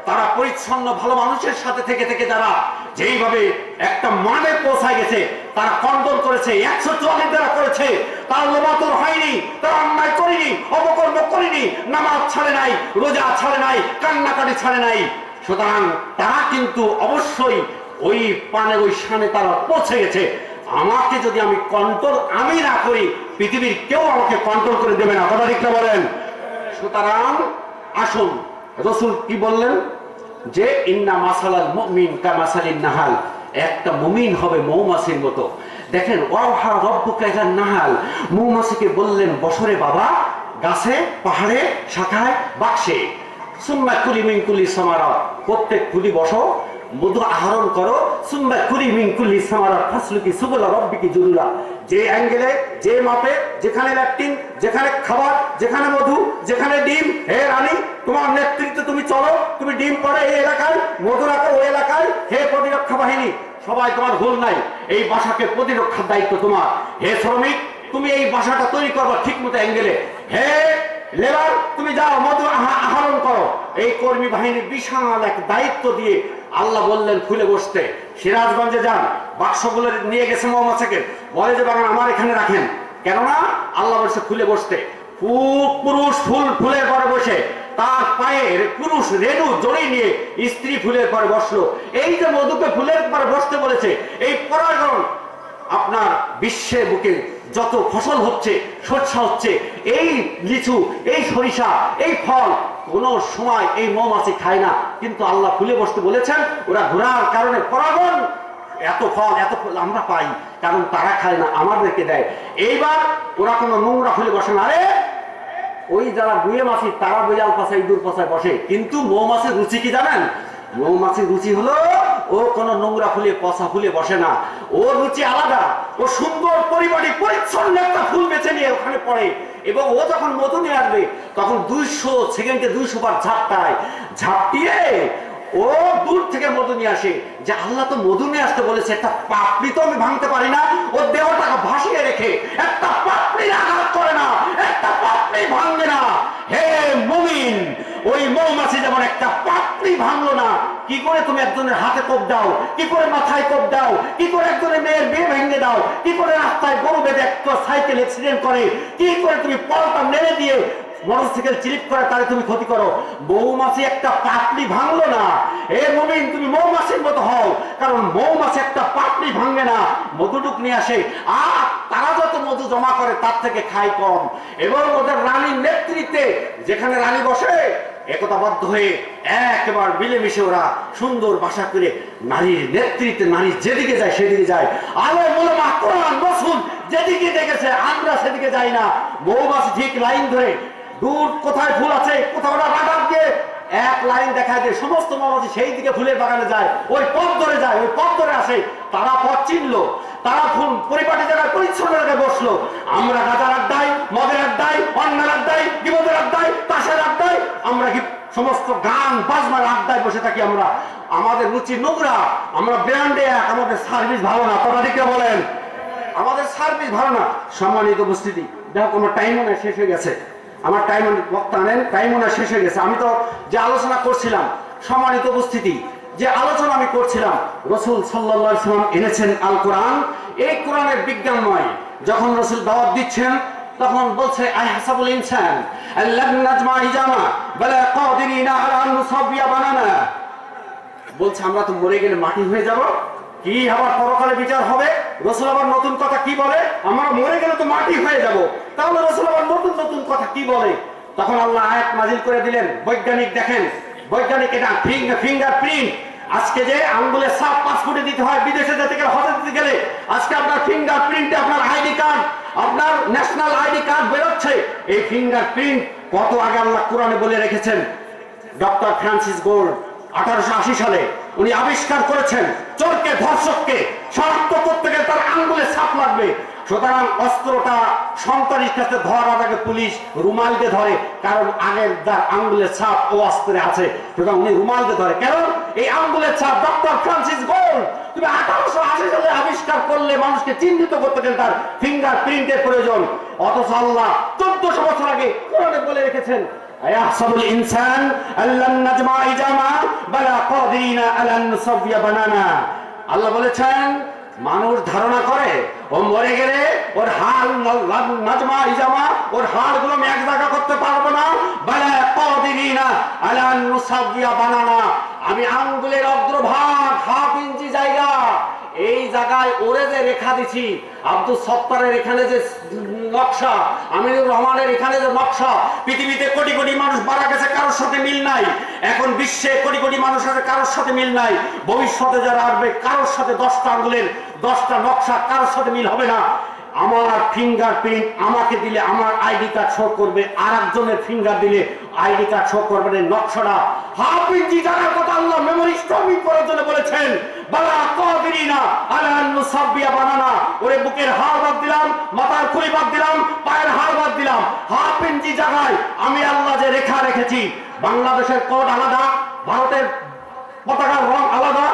তারা পরিচ্ছন্ন ভালো মানুষের সাথে থেকে থেকে যারা যেইভাবে একটা মানে পৌঁছায় গেছে, তারা কন্ট্রোল করেছে, 144 দ্বারা করেছে, তার লোমাতুর হয়নি, তারা অন্যায় করেনি, অপকর্ম করেনি, নামাজ ছাড়ে নাই, রোজা ছাড়ে নাই, কান্নাকাটি ছাড়ে নাই। সুতরাং তারা কিন্তু অবশ্যই ওই পানে, ওই শানে তারা পৌঁছে গেছে। আমাকে যদি আমি কন্ট্রোল আমি না করি, পৃথিবীর কেউ আমাকে কন্ট্রোল করে দেবে না। কথা ঠিক না বলেন? সুতরাং আসুন, রাসূল কি বললেন যে ইন্না মাসালাল মুমিন কামাসালিন নাহাল, একটা মুমিন হবে মৌমাছির মতো। দেখেন, ওয়াহা রব্বুকা ইলান নাহাল, মৌমাছিকে বললেন বসরে বাবা, গাছে, পাহাড়ে, শাখায়, বাক্সে, সুম্মা কুলি মিন কুলি সামারা, প্রত্যেক ফুলি বসো, মধু আহরণ করো, সুম্মা কুলি মিন কুলি সামারা ফাসলুকি সুবুলা রাব্বিকি জুলুলা। যে অ্যাঙ্গেলে, যে মাপে, যেখানে ল্যাকটিন, যেখানে খাবার, যেখানে মধু, যেখানে ডিম, হে রানী তোমার নেতৃত্বে তুমি চলো, তুমি ডিম পড়ে এই এলাকায়, মধু রাখো ওই এলাকায়, হে প্রতিরক্ষা বাহিনী সবাই তোমার ভুল নাই, এই বাসাকে প্রতিরক্ষার দায়িত্ব তোমার, হে শ্রমিক তুমি এই বাসাটা তৈরি করবা ঠিক মতো অ্যাঙ্গেলে, হে লেবার তুমি যাও মধু আহরণ করো। এই কর্মী বাহিনীর বিশাল এক দায়িত্ব দিয়ে আল্লাহ বললেন খুলে বসতে। সিরাজগঞ্জে যান, বাক্সগুলো নিয়ে গেছে মৌমাছিকে, বলে যে বাগান আমার এখানে রাখেন, কেননা আল্লাহ বলছে খুলে বসতে। পুরুষ ফুলের পরে বসে, তার পায়ের পুরুষ রেণু জড়িয়ে নিয়ে স্ত্রী ফুলের পরে বসলো। এই যে মধুকে ফুলের পরে বসতে বলেছে, এই পরাগণ আপনার বিশ্বের বুকে যত ফসল হচ্ছে, শস্য হচ্ছে, এই লিচু, এই সরিষা, এই ফল কোন সময় এই মৌমাছি খায় না, কিন্তু আল্লাহ ফুলে বসতে বলেছেন। ওরা ঘোরার কারণে পরাগণ এত ফল আমরা পাই, কারণ তারা খায় না, আমাদেরকে দেয়। এইবার ওরা কোনো নোংরা ফুলে বসে না। আরে ওই যারা গুয়ে মাছি তারা বেজাল পাশায়, ইঁদুর পাশায় বসে, কিন্তু মৌমাছির রুচি কি জানেন? মৌমাছির রুচি হলো ও কোন নোংরা ফুলে, পচা ফুলে বসে না, ও রুচি আলাদা। ও সুন্দর পরিবারী পরিচ্ছন্ন একটা ফুল বেছে নিয়ে ওখানে পড়ে, এবং ও যখন মধু নিয়ে আসবে তখন 200 সেকেন্ডে 200 বার ঝাপটিয়ে ও দূর থেকে মধু নিয়ে আসে। যে আল্লাহ তো মধু নিয়ে আসতে বলেছে, একটা পাপড়ি তো আমি ভাঙতে পারি না, ও দেহটাকে ভাসিয়ে রেখে একটা পাপড়ি আঘাত করে না, একটা পাপড়ি ভাঙবে না। হে মুমিন, ওই মৌমাছি যেমন একটা পাপড়ি ভাঙলো না, কি করে তুমি একজনের হাতে কোপ দাও, কি করে মাথায় কোপ দাও, কি করে একজনের মেয়ের বিয়ে ভেঙে দাও, কি করে রাস্তায় গরু বেঁধে একটা সাইকেল অ্যাক্সিডেন্ট করে, কি করে তুমি পলটা মেরে দিয়ে মোটরসাইকেল চিলিপ করে তারে তুমি ক্ষতি করো। মৌমাছি একটা পাপড়ি ভাঙলো না। এ মুমিন, তুমি মৌমাছির মতো হও, কারণ মৌমাছি একটা পাপড়ি ভাঙবে না, মধুটুক নিয়ে আসে, আর তারা যত মধু জমা করে তার থেকে খায় কম। এবং ওদের রানীর নেতৃত্বে যেখানে রানী বসে, একতাবদ্ধ হয়ে একবার মিলেমিশে ওরা সুন্দর বাসা করে নারীর নেতৃত্বে, নারী যেদিকে যায় সেদিকে যায়। আলেম ওলামা কোরআন রাসূল যেদিকে দেখেছে আমরা সেদিকে যাই না। মৌমাছি ঠিক লাইন ধরে দূর কোথায় ফুল আছে, কোথাও রাডার দিয়ে এক লাইন দেখায় যে সমস্ত মৌমাছি সেই দিকে ফুলের বাগানে যায়, ওই পথ ধরে যায়, ওই পথ ধরে আসে। তারা পথ চিনলো, তারা ফুল পরিপাটি জায়গায় পরিচ্ছন্ন জায়গায় বসলো। আমরা গাজার আড্ডায়, মদের আড্ডায়, অন্যের আড্ডায়, বিপদের আড্ডায়, তাসের আড্ডায়, আমরা কি সমস্ত গান বাজনার আড্ডায় বসে থাকি। আমরা আমাদের রুচি নোংরা, আমরা ব্র্যান্ডে এক, আমাদের সার্ভিস ভালো না। কথা ঠিক বলেন, আমাদের সার্ভিস ভালো না। সম্মানিত উপস্থিতি, দেখো আমার টাইমও না, শেষ হয়ে গেছে। আমার টাইম বক্তা আনেন, টাইমও না, শেষ হয়ে গেছে। আমি তো যে আলোচনা করছিলাম, সম্মানিত উপস্থিতি, যে আলোচনা আমি করছিলাম, রসুল সাল্লাল্লাহু আলাইহি ওয়াসাল্লাম এনেছেন আল কোরআন। এই কোরআনের বিজ্ঞান নয়। যখন রসুল দাওয়াত দিচ্ছেন তখন বলছে আইহাসাবুল ইনসান আল্লাহ নাজমা ইজামা বালা কাদিরিনা আলা আন নুসাবিয়া বানানা। বলছে আমরা তো মরে গেলে মাটি হয়ে যাব, কি আবার পরকালে বিচার হবে? রসুল আবার নতুন কথা কি বলে? আমরা মরে গেলে তো মাটি হয়ে যাব, তাহলে রসুল আবার নতুন নতুন কথা কি বলে? তখন আল্লাহ আয়াত নাজিল করে দিলেন। বৈজ্ঞানিক দেখেন, বৈজ্ঞানিক এটা ফিঙ্গারপ্রিন্ট। আজকে যে আঙ্গুলের ছাপ পাসপোর্টে দিতে হয়, বিদেশে যেতে গেলে, হজে যেতে গেলে, আজকে আপনার ফিঙ্গারপ্রিন্টে আপনার আইডি কার্ড, আপনার ন্যাশনাল আইডি কার্ড বেরোচ্ছে। এই ফিঙ্গারপ্রিন্ট কত আগে আল্লাহ কোরআনে বলে রেখেছেন। ডক্টর ফ্রান্সিস গোল্ড 1880 সালে উনি আবিষ্কার করেছেন চোরকে, ধর্ষককে শনাক্ত করতে গেলে তার আঙ্গুলে ছাপ লাগবে। সুতরাং অস্ত্রটা সন্ত্রাসীর কাছে ধরার আগে পুলিশ রুমাল দিয়ে ধরে, কারণ আগের যার আঙ্গুলের ছাপ ও অস্ত্রে আছে, সুতরাং উনি রুমাল দিয়ে ধরে। কারণ এই আঙ্গুলের ছাপ ডক্টর ফ্রান্সিস গোল্ড তুমি 1880 সালে আবিষ্কার করলে মানুষকে চিহ্নিত করতে গেলে তার ফিঙ্গার প্রিন্টের প্রয়োজন। অথচ আল্লাহ 1400 বছর আগে কোরআনে বলে রেখেছেন আয়াহসাবুল ইনসান আল্লান নাজমা ইজামা বালা কাদিরিনা আলা আন নুসাবিয়া বানানা। আল্লাহ বলেছেন মানুষ ধারণা করে ও মরে গেলে ওর হাড় নাজমা ইজামা, ওর হাড়গুলো আমি এক জায়গা করতে পারবো না। বালা কাদিরিনা আলা আন নুসাবিয়া বানানা, আমি আঙ্গুলের অগ্রভাগ 1/2 ইঞ্চি জায়গা, এই জায়গায় ওরে যে রেখা দিছি, আব্দুল সত্তারের এখানে যে নকশা, আমিনুর রহমানের এখানে যে নকশা, পৃথিবীতে কোটি কোটি মানুষ মারা গেছে, কারোর সাথে মিল নাই। এখন বিশ্বে কোটি কোটি মানুষ আছে, কারোর সাথে মিল নাই। ভবিষ্যতে যারা আসবে কারোর সাথে 10টা আঙ্গুলের 10টা নকশা কারোর সাথে মিল হবে না। আমার ফিঙ্গারপ্রিন্ট আমাকে দিলে আমার আইডি কার্ড শো করবে, আর একজনের ফিঙ্গার দিলে আইডি কার্ড শো করবে না। নকশাটা 1/2 ইঞ্চি জায়গার কথা আল্লাহ মেমোরি স্ট্রমিং করার জন্য বলেছেন। বালা কাদিরিনা আলা আন নুসাবিয়া বানানা, ওরে বুকের হাড় বাদ দিলাম, মাথার খুলি বাদ দিলাম, পায়ের হাড় বাদ দিলাম, 1/2 ইঞ্চি জায়গায় আমি আল্লাহ যে রেখা রেখেছি। বাংলাদেশের কোড আলাদা, ভারতের পতাকার রং আলাদা,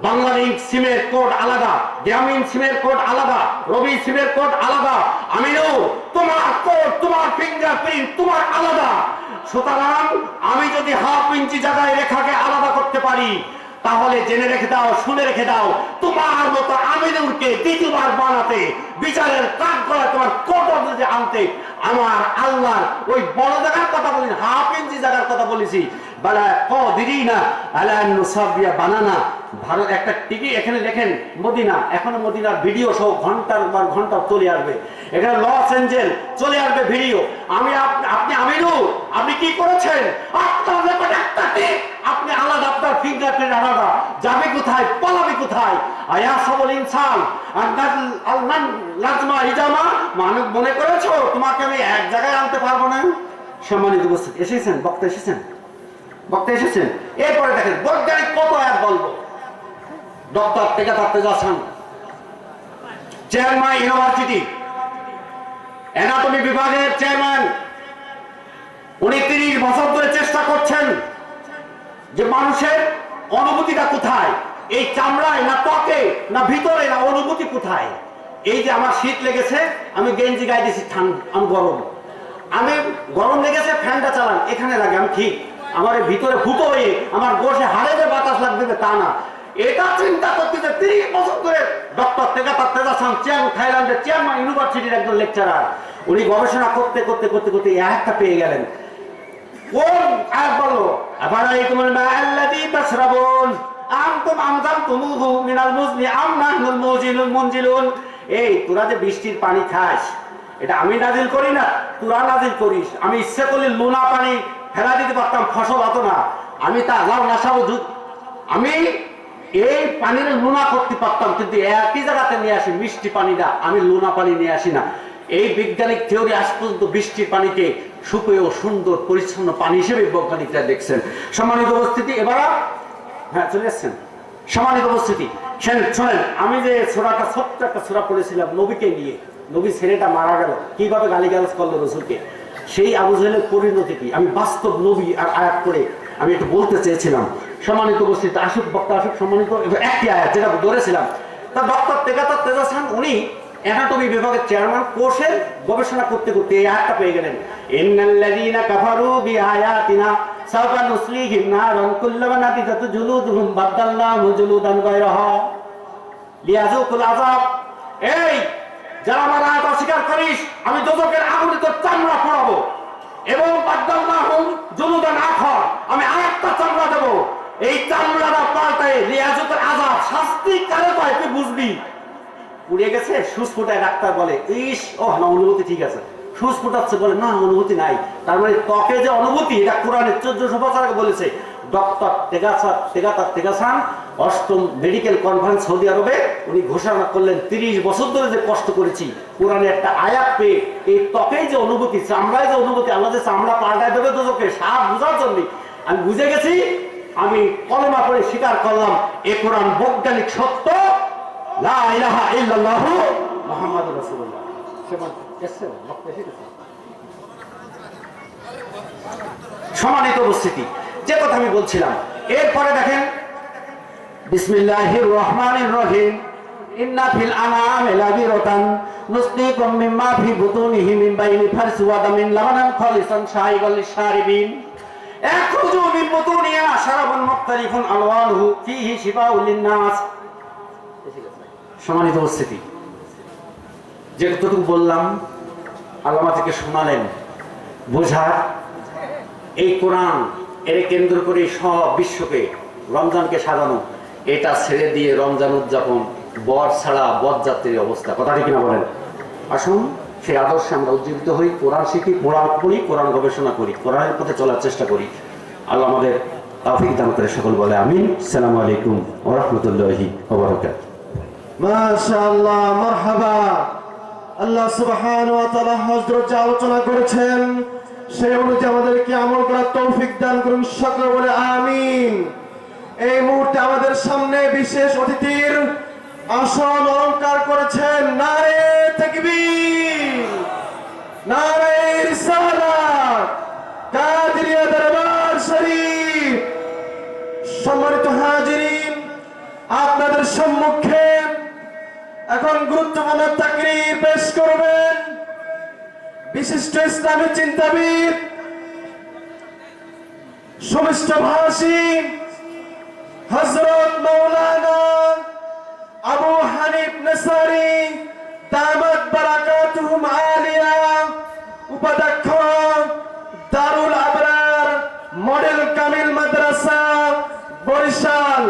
বাংলাদেশ সিমের কোড আলাদা, গ্রামীণ সিমের কোড আলাদা, রবি সিমের কোড আলাদা। আমিও তোমার কোড, তোমার ফিঙ্গারপ্রিন্ট তোমার আলাদা। সুতরাং আমি যদি 1/2 ইঞ্চি জায়গায় রেখাকে আলাদা করতে পারি, তাহলে জেনে রেখে দাও, শুনে রেখে দাও, তোমার মতো আমিনুরকে দ্বিতীয়বার বানাতে, বিচারের কাজ করা তোমার কোড যে আনতে, আমার আল্লাহ ওই বড় জায়গার কথা বলি, 1/2 ইঞ্চি জায়গার কথা বলেছি। বালা কাদিরিনা আলা আন নুসাবিয়া বানানা। ভারত একটা টিভি এখানে দেখেন মদিনা, এখনো মদিনার ভিডিও সহ ঘন্টার পর ঘন্টা চলে আসবে। এখানে লস এঞ্জেল চলে আসবে ভিডিও। আপনি আমিনুর, আপনি কি করেছেন? আপনার ব্যাপারে একটা টিপ, আপনি আলাদা, আপনার ফিঙ্গারপ্রিন্ট আলাদা, যাবে কোথায়, পালাবে কোথায়? আয়াহসাবুল ইনসান আল্লাহ নাজমা ইজামা, মানুষ মনে করেছো তোমাকে আমি এক জায়গায় আনতে পারবো না? সম্মানিত উপস্থিতি, এসেছেন বক্তা, এসেছেন বক্তা, এসেছেন। এরপরে দেখেন বৈজ্ঞানিক কত আয়াত বলবো। Doctor Tejat Hasan, chairman university anatomy বিভাগের চেয়ারম্যান, উনি 30 বছর ধরে চেষ্টা করছেন যে মানুষের অনুভূতিটা কোথায়, এই চামড়ায় না ত্বকে না ভিতরে, না অনুভূতি কোথায়? এই যে আমার শীত লেগেছে, আমি গেঞ্জি গায়ে দিয়েছি, ঠান্ডা, আমি গরম লেগেছে, ফ্যানটা চালান, এখানে লাগে, আমি ঠিক। আমার ভিতরে ফুটো হয়ে আমার বসে হাড়ে যে বাতাস লাগবে তা না। এটা চিন্তা করতে 30 বছর ধরে ডক্টর তেজাত হাসান, থাইল্যান্ডের চেয়ারম্যান ইউনিভার্সিটির একজন লেকচারার, উনি গবেষণা করতে করতে করতে করতে এই আয়াতটা পেয়ে গেলেন। কোন আয়াত বললো? আফারাইতুমুল মাআল্লাযী তাশরাবুন আনতুম আমযামতুমুহু মিনাল মুজনি আম নাহনুল মুনজিলুন। এই তোরা যে বৃষ্টির পানি খাস, এটা আমি নাজিল করি না, তোরা নাজিল করিস। আমি ইচ্ছে করলে লুনা পানি ফেলা দিতে পারতাম, ফসল হতো না। আমি তা আল্লাহ নাসাবু, আমি এই পানির লুনা করতে পারতাম, কিন্তু একই জায়গাতে নিয়ে আসি মিষ্টি পানিটা, আমি লুনা পানি নিয়ে আসি না। এই বৈজ্ঞানিক থিওরি আজ পর্যন্ত বৃষ্টির পানিকে সুপেয় সুন্দর পরিচ্ছন্ন পানি হিসেবে বৈজ্ঞানিকরা দেখছেন। সম্মানিত উপস্থিতি, এবার হ্যাঁ চলে আসছেন। সম্মানিত উপস্থিতি, শোনেন, আমি যে ছোট্ট একটা সূরা পড়েছিলাম নবীকে নিয়ে, নবী ছেলেটা মারা গেল, কিভাবে গালিগালাজ করলো রসুলকে, সেই আবু জাহেলের পরিণতি কি, আমি বাস্তব নবী আর আয়াত করে আমি একটু বলতে চেয়েছিলাম। সম্মানিত উপস্থিতি, আসুক বক্তা আসুক। সম্মানিত, একটি আয়াত যেটা ধরেছিলাম, তা ডক্টর তেজাস খান উনি অ্যানাটমি বিভাগের চেয়ারম্যান, কোর্সের গবেষণা করতে করতে এই আয়াতটা পেয়ে গেলেন। ইন্নাল্লাযীনা কাফারু বিআয়াতিনা সাওফা নুসলিহিম নারান কুল্লামা নাদিজাত জুলুদুহুম বাদদালনাহু জুলুদান গায়রাহা লিয়াযুকুল আযাব। এই যারা আমার আয়াত অস্বীকার করিস, আমি দোজখের আগুনে তোর চামড়া পোড়াবো, এবং বাদদালনাহুম জুলুদান আখর, আমি আরেকটা চামড়া দেবো, এই চামড়াটা পাল্টায় লিয়াযুকুল আযাব, শাস্তি কারে পায় তুই বুঝবি। পুড়ে গেছে, সুচ ফোটায়, ডাক্তার বলে ইস ও না অনুভূতি ঠিক আছে, সুচ ফোটাচ্ছে, বলে না অনুভূতি নাই। তার মানে ত্বকে যে অনুভূতি, এটা কোরআনে 1400 বছর আগে বলেছে ডক্টর তেগাসান, 8ম মেডিকেল কনফারেন্স সৌদি আরবে উনি ঘোষণা করলেন 30 বছর ধরে যে কষ্ট করেছি, কোরআনে একটা আয়াত পেয়ে এই ত্বকে যে অনুভূতি, চামড়ায় যে অনুভূতি, আল্লাহ যে চামড়া পাল্টায় দেবে তোকে সাপ বোঝার জন্য আমি বুঝে গেছি। আমি কলেমা পড়ে স্বীকার করলাম এ কোরআন বৈজ্ঞানিক সত্য, লা ইলাহা ইল্লাল্লাহু মুহাম্মাদুর রাসূলুল্লাহ। সম্মানিত উপস্থিতি, যে কথা আমি বলছিলাম, এরপরে দেখেন বিসমিল্লাহির রহমানির রহিম, ইন্না ফিল আনআমি লাযিরাতান নুসকিকুম মিম্মা ফি বুতুনিহি মিন বাইনি ফারসি ওয়া দামিন লাবানান খালিসান শাইবাল লিশারিবিন ইয়াখরুজু মিন বুতুনিহা শারাবুন মুখতালিফুন আলওয়ানুহু ফীহি শিফাউল লিন-নাস। সম্মানিত উপস্থিতি, যেটুকু বললাম আল্লামা থেকে শোনালেন, বোঝার এই কোরআন এর কেন্দ্র করে সব বিশ্বকে রমজানকে সাজানো, এটা ছেড়ে দিয়ে রমজান উদযাপন বর ছাড়া বরযাত্রীর অবস্থা, কথা ঠিক না বলেন? আসুন সেই আদর্শে আমরা উজ্জীবিত হই, কোরআন শিখি, কোরআন পড়ি, কোরআন গবেষণা করি, কোরআনের পথে চলার চেষ্টা করি। আল্লাহ আমাদের তৌফিক দান করে, সকল বলে আমিন। আসসালামু আলাইকুম ওয়া রাহমাতুল্লাহি ওয়া বারাকাতুহু। মাশাআল্লাহ, মারহাবা। আল্লাহ সুবহানাহু ওয়া তাআলা হযরত যে আলোচনা করেছেন সেই অনুযায়ী আমাদেরকে আমল করার তৌফিক দান করুন, সকলে বলে আমিন। এই মুহূর্তে আমাদের সামনে বিশেষ অতিথির আসন অলংকার করেছেন নারে তাকবীর, নারে রিসালাত, কাদেরিয়া দরবার শরীফ। সম্মানিত হাজিরিন, আপনাদের সম্মুখে এখন গুরুত্বপূর্ণ তাকরীর পেশ করবেন বিশিষ্ট ইসলামী চিন্তাবিদ, সুমিষ্টভাষী হযরত মাওলানা আবু হানিফ নেসারি দামাত বারাকাতুহুম আলিয়া, উপাধ্যক্ষ দারুল আবরার মডেল কামিল মাদ্রাসা বরিশাল,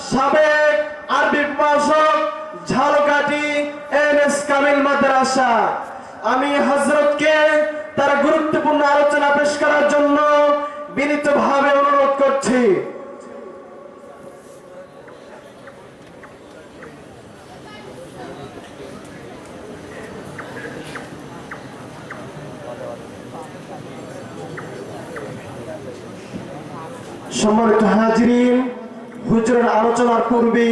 সাবেক আরবি প্রভাষক ঝালকাঠি এনএস কামিল মাদ্রাসা। আমি হযরতকে তার গুরুত্বপূর্ণ আলোচনা পেশ করার জন্য বিনীতভাবে অনুরোধ করছি। সম্মানিত হাজিরিন, হুজুরের আলোচনার পূর্বে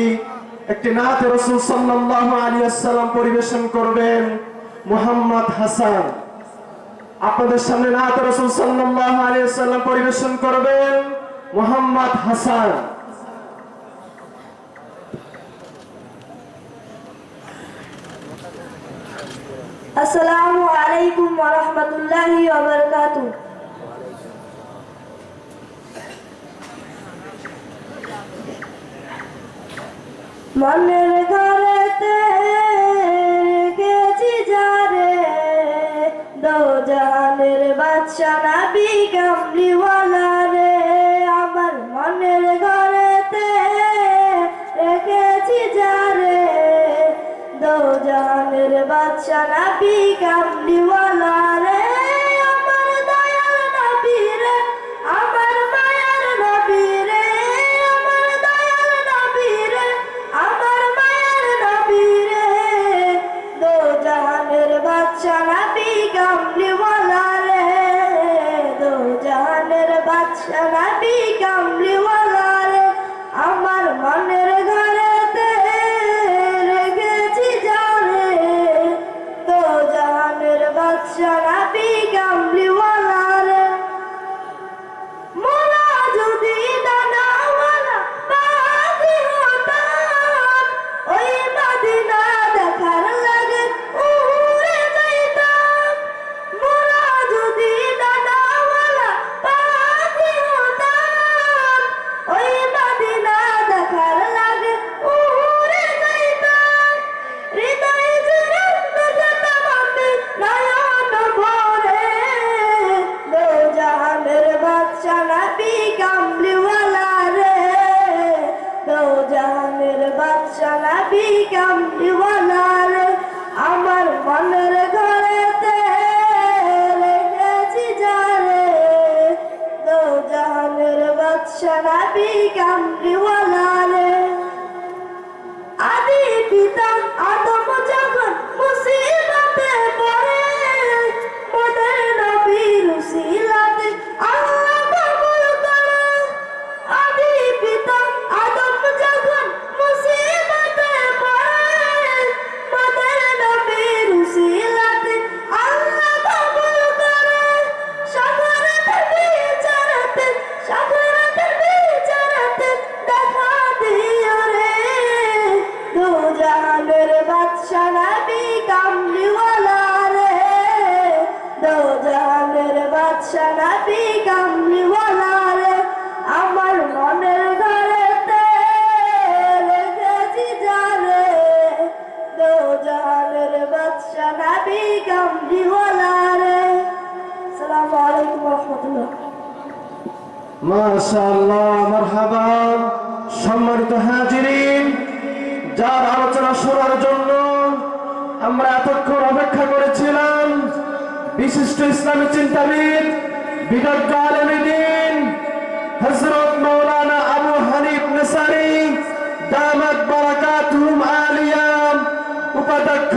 একটি নাতে রাসূল সাল্লাল্লাহু আলাইহি ওয়াসাল্লাম পরিবেশন করবেন মুহাম্মদ হাসান। আপনাদের সামনে নাতে রাসূল সাল্লাল্লাহু আলাইহি ওয়াসাল্লাম পরিবেশন করবেন মুহাম্মদ হাসান। আসসালামু আলাইকুম ওয়া রাহমাতুল্লাহি ওয়া বারাকাতুহু। মনের ঘরেতে রেখেছি যারে, দো জাহানের বাদশা নবী কামলিওয়ালা রে। আমার মনের ঘরেতে রেখেছি যারে, দো জাহানের বাদশা নবী কামলিওয়ালা রে। আমার দয়াল নবী রে, আমার মায়ার নবী রে, আমার দয়াল নবী রে, আমার মায়ার নবী রে। দো জাহানের বাদশা নবী কামলিওয়ালা রে। বাদশা নবী কামলিওয়ালা রে মোরা যদি দানাওয়ালা পাখি হতাম ওই মদিনা দেখার লাগে উড়ে যাইতাম মোরা যদি দানাওয়ালা পাখি হতাম ওই মদিনা দেখার লাগে উড়ে যাইতাম হৃদয় জুড়ে যেতাম আমি নয়ন ভরে দো জাহানের বাদশা নবী কামলিওয়ালা রে দো জাহানের বাদশা নবী কামলিওয়ালা রে আমার মনের ঘরেতে রেখেছি যারে দো জাহানের বাদশা নবী কামলিওয়ালা রে আদি পিতা আদম যখন মুসিবতে পড়ে মোদের নবীর উসিলাতে আল্লাহ কবুল করে আদি পিতা আদম যখন মুসিবতে পড়ে মোদের নবীর উসিলাতে আল্লাহ কবুল করে সাগরের বিচারতে দেখা দিও রে দো জাহানের বাদশা নবী কামলিওয়ালা রে দো জাহানের বাদশা নবী কামলিওয়ালা রে আমার মনের ঘরেতে রেখেছি যারে দো জাহানের বাদশা নবী কামলিওয়ালা রে আসসালামু আলাইকুম ওয়া রাহমাতুল্লাহ মাশাআল্লাহ, মারহাবা। সম্মানিত হাজিরিন, যার আলোচনা শোনার জন্য আমরা এতক্ষণ অপেক্ষা করেছিলাম, বিশিষ্ট ইসলামী চিন্তাবিদ বিদগ্ধ আলেমে দ্বীন হযরত মাওলানা আবু হানিফ নেসারী দামাত বারাকাতুহুম আলিয়া, উপাধ্যক্ষ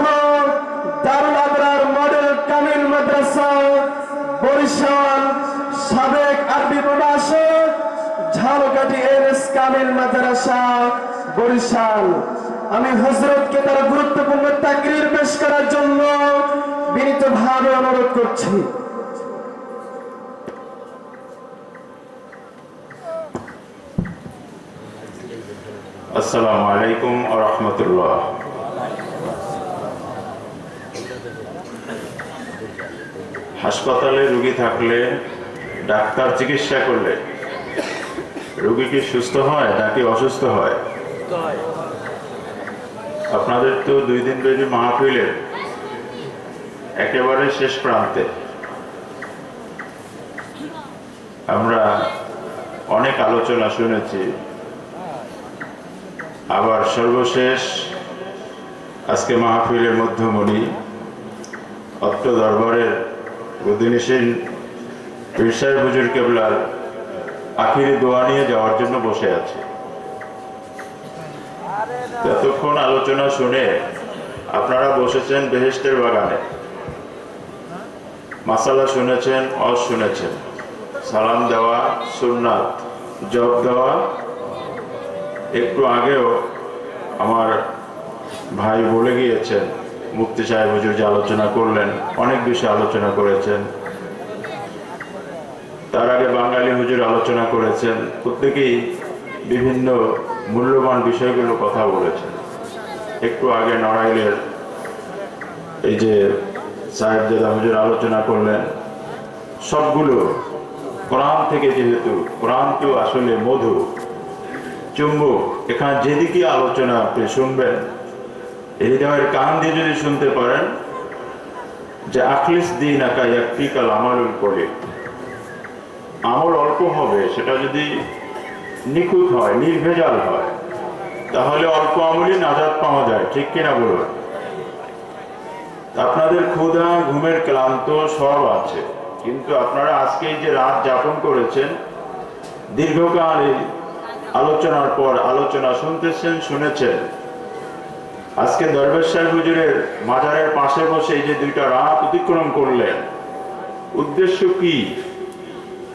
দারুল আবরার মডেল কামিল মাদ্রাসা বরিশাল, সাবেক আরবি প্রভাষক ঝালকাঠি এনএস কামিল মাদ্রাসা বরিশাল। আমি হযরতকে তার গুরুত্বপূর্ণ তাকরীর পেশ করার জন্য বিনীতভাবে অনুরোধ করছি। আসসালামু আলাইকুম ওয়া রাহমাতুল্লাহ। হাসপাতালে রোগী থাকলে, ডাক্তার চিকিৎসা করলে রোগী কি সুস্থ হয় নাকি অসুস্থ হয়? আপনাদের তো 2 দিন ব্যাপী মাহফিলের একেবারে শেষ প্রান্তে আমরা অনেক আলোচনা শুনেছি, আবার সর্বশেষ আজকে মাহফিলের মধ্যমণি অত্র দরবারের গদিনিসীন পীর সাহেব হুজুর কেবলার আখিরি দোয়া নিয়ে যাওয়ার জন্য বসে আছে। এতক্ষণ আলোচনা শুনে আপনারা বসেছেন বেহেশতের বাগানে, মাসালা শুনেছেন, ওয়াজ শুনেছেন, সালাম দেওয়া সুন্নাত, জব দেওয়া। একটু আগেও আমার ভাই বলে গিয়েছেন, মুফতি সাহেব হুজুর যে আলোচনা করলেন, অনেক বিষয় আলোচনা করেছেন। তার আগে বাঙালি হুজুর আলোচনা করেছেন, প্রত্যেকেই বিভিন্ন মূল্যবান বিষয়গুলো কথা বলেছেন। একটু আগে নড়াইলের এই যে সাহেবজাদা হুজুর আলোচনা করলেন, সবগুলো কোরআন থেকে, যেহেতু কোরআন তো আসলে মধু, চুম্বক, এখানে যেদিকে আলোচনা আপনি শুনবেন, হৃদয়ের কান দিয়ে যদি শুনতে পারেন যে আখলিস দিন আকা ইয়াকফিকাল আমালুল কলিল, আমল অল্প হবে, সেটা যদি নিখুঁত হয়, নির্ভেজাল হয়, তাহলে অল্প আমলই নাজাত পাওয়া যায়। ঠিক কিনা বলুন? আপনাদের ক্ষুধা, ঘুমের ক্লান্ত সব আছে, কিন্তু আপনারা আজকে যে রাত যাপন করেছেন, দীর্ঘকাল এই আলোচনার পর আলোচনা শুনতেছেন, শুনেছেন। আজকে দরবেশ সাহেব হুজুরের মাজারের পাশে বসে এই যে 2টা রাত অতিক্রম করলেন, উদ্দেশ্য কি?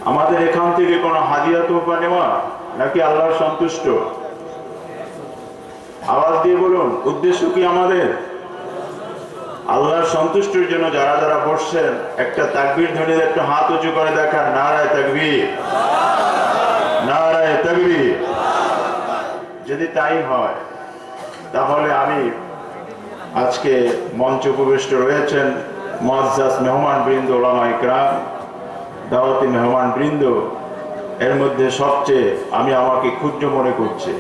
আমাদের এখান থেকে কোনো হাদিয়া তোফা নেওয়া নাকি আল্লাহর সন্তুষ্ট? আওয়াজ দিয়ে বলুন, উদ্দেশ্য কি আমাদের? আল্লাহর সন্তুষ্টির জন্য যারা যারা বসছেন একটা তাকবীর ধ্বনিতে একটু হাত উঁচু করে দেখান, নারায়ে তাকবীর, নারায়ে তাকবীর। যদি তাই হয় তাহলে আমি আজকে মঞ্চ উপবিষ্ট রয়েছেন মুআজ্জাজ মেহমান বৃন্দ, ওলামা ইকরাম, দাওয়াতি মেহমান বৃন্দ, এর মধ্যে সবচেয়ে আমি আমাকে ক্ষুদ্র মনে করছি।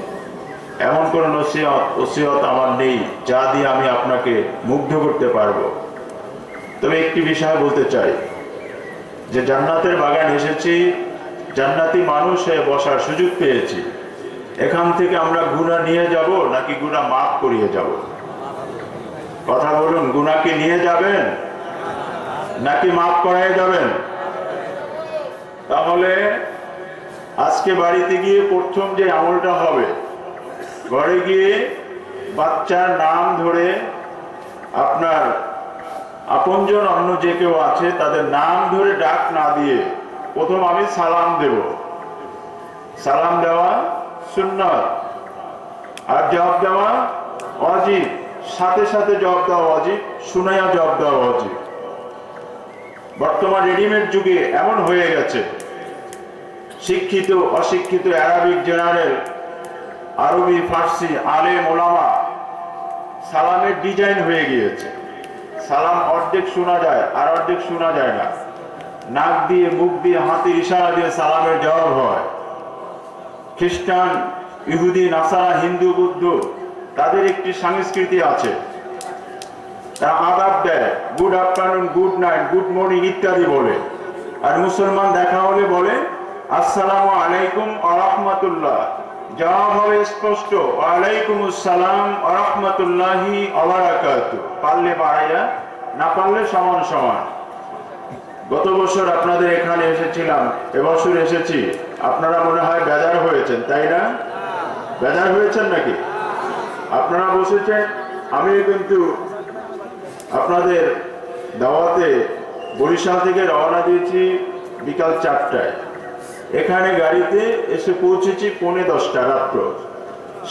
এমন কোন নসিহত আমার নেই যা দিয়ে আমি আপনাকে মুগ্ধ করতে পারবো। তবে একটি বিষয় বলতে চাই যে জান্নাতের বাগান এসেছি, জান্নাতি মানুষ হয়ে বসার সুযোগ পেয়েছি। এখান থেকে আমরা গুনাহ নিয়ে যাব নাকি গুনাহ মাফ করিয়ে যাব? কথা বলুন, গুনাহ কি নিয়ে যাবেন নাকি মাফ করাই যাবেন? তাহলে আজকে বাড়িতে গিয়ে প্রথম যে আমলটা হবে, ঘরে গিয়ে বাচ্চার নাম ধরে আপনার আপনজন অন্য যে কেউ আছে তাদের নাম ধরে ডাক না দিয়ে প্রথম আমি সালাম দেব। সালাম দেওয়া সুন্নাত, আর জবাব দেওয়া ওয়াজিব। সাথে সাথে জবাব দেওয়া ওয়াজিব, শুনাইয়া জবাব দেওয়া ওয়াজিব। বর্তমান রেডিমেড যুগে এমন হয়ে গেছে, শিক্ষিত অশিক্ষিত, আরবিক জেনারেল, আরবি ফার্সি, আলেম ওলামা, সালামের ডিজাইন হয়ে গিয়েছে। সালাম অর্ধেক শোনা যায় আর অর্ধেক শোনা যায় না। নাক দিয়ে, মুখ দিয়ে, হাতের ইশারা দিয়ে সালামের জবাব হয়। খ্রিস্টান, ইহুদি, নাসারা, হিন্দু, বৌদ্ধ, তাদের একটি সংস্কৃতি আছে, তারা আদাব দেয়, good afternoon, good night, good morning ইত্যাদি বলে। আর মুসলমান দেখা হলে বলে আসসালামু আলাইকুম ওয়া রাহমাতুল্লাহ। জবাব হবে স্পষ্ট, ওয়ালাইকুম আসসালাম ওয়া রাহমাতুল্লাহি ওয়া বারাকাতুহু। পারলে বাড়াইয়া, না পারলে সমান সমান। গত বছর আপনাদের এখানে এসেছিলাম, এবছর এসেছি, আপনারা মনে হয় বেজার হয়েছেন, তাই না? বেজার হয়েছেন নাকি? আপনারা বসেছেন, আমি কিন্তু আপনাদের দাওয়াতে বরিশাল থেকে রওনা দিয়েছি বিকাল 4টায়। এখানে গাড়িতে এসে পৌঁছেছি 9:45 রাত্র।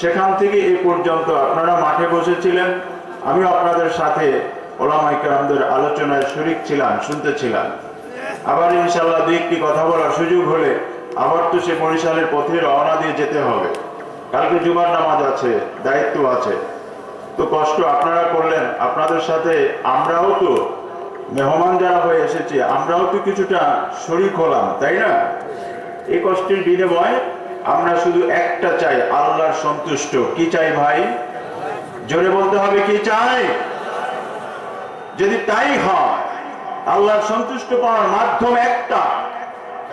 সেখান থেকে এ পর্যন্ত আপনারা মাঠে বসেছিলেন, আমি আপনাদের সাথে ওলামা ইকরামদের আলোচনায় শরীক ছিলাম, শুনতেছিলাম। আবার ইনশাআল্লাহ দুই একটি কথা বলার সুযোগ হলে আবার তো সে বরিশালের পথে রওনা দিয়ে যেতে হবে। কালকে জুমার নামাজ আছে, দায়িত্ব আছে। তো কষ্ট আপনারা করলেন, আপনাদের সাথে আমরাও তো মেহমান যারা হয়ে এসেছি, আমরাও তো কিছুটা শরীক হলাম, তাই না? এই কষ্টের বিনিময়ে আমরা শুধু একটা চাই, আল্লাহর সন্তুষ্ট। কি চাই ভাই? জোরে বলতে হবে, কি চাই? যদি তাই হয়, আল্লাহর সন্তুষ্ট পাওয়ার মাধ্যম একটা,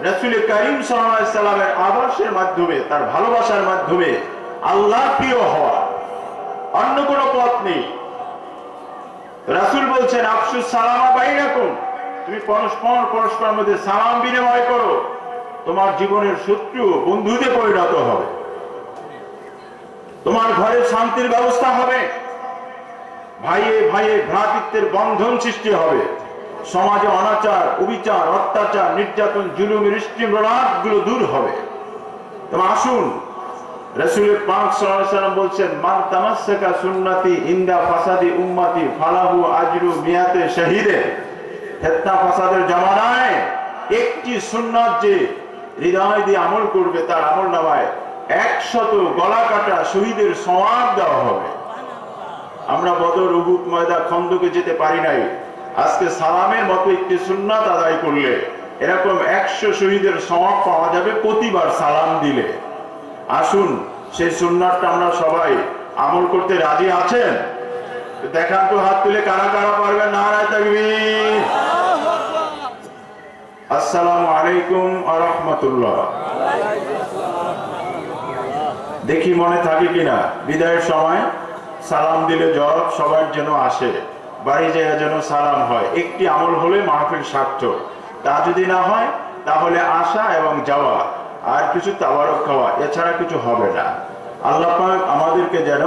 রাসূল করিম সাল্লাল্লাহু আলাইহি সাল্লামের আদর্শের মাধ্যমে, তার ভালোবাসার মাধ্যমে আল্লাহ প্রিয় হওয়া। অন্য কোনো পথ নেই। রাসূল বলছেন আফসুস সালামা বাইনাকুম, তুমি পরস্পরের মধ্যে সালাম বিনিময় করো, তোমার জীবনের শত্রু বন্ধুতে পরিণত হবে, তোমার ঘরে শান্তির ব্যবস্থা হবে, ভাইয়ে ভাইয়ে ভ্রাতৃত্বের বন্ধন সৃষ্টি হবে, সমাজে অনাচার, অবিচার, অত্যাচার, নির্যাতন, জুলুম, গুলো দূর হবে। তবে আসুন, রাসূল পাক সাল্লাল্লাহু আলাইহি ওয়াসাল্লাম বলছেন মান তামাসসাকা সুন্নতি ইনদা ফাসাদি উম্মতি ফালাহু আজরু মিয়াতে শাহীদে। ফিতনা ফাসাদের জামানায় একটি সুন্নাত যে হৃদয় দিয়ে আমল করবে, তার আমলনামায় 100 গলা কাটা শহীদের সওয়াব দেওয়া হবে। আমরা বদর, উহুদ, ময়দা, খন্দকে যেতে পারি নাই, আজকে সালামের মতো একটি সুন্নাত আদায় করলে এরকম 100 শহীদের সওয়াব পাওয়া যাবে প্রতিবার সালাম দিলে। আসুন, সেই সুন্নাতটা আমরা সবাই আমল করতে রাজি আছেন? দেখান তো হাত তুলে, কারা কারা পারবেন? নারায়ে তাকবীর। আসসালামু আলাইকুম ওয়া রাহমাতুল্লাহ। দেখি মনে থাকে কিনা, বিদায়ের সময় সালাম দিলে জবাব সবার যেন আসে, বাড়ি যায় যেন সালাম হয়। একটি আমল হলে মাহফিল সার্থক। তা যদি না হয় তাহলে আসা এবং যাওয়া, আর কিছু তাবারক খাওয়া, এছাড়া কিছু হবে না। আল্লাহ পাক আমাদেরকে যেন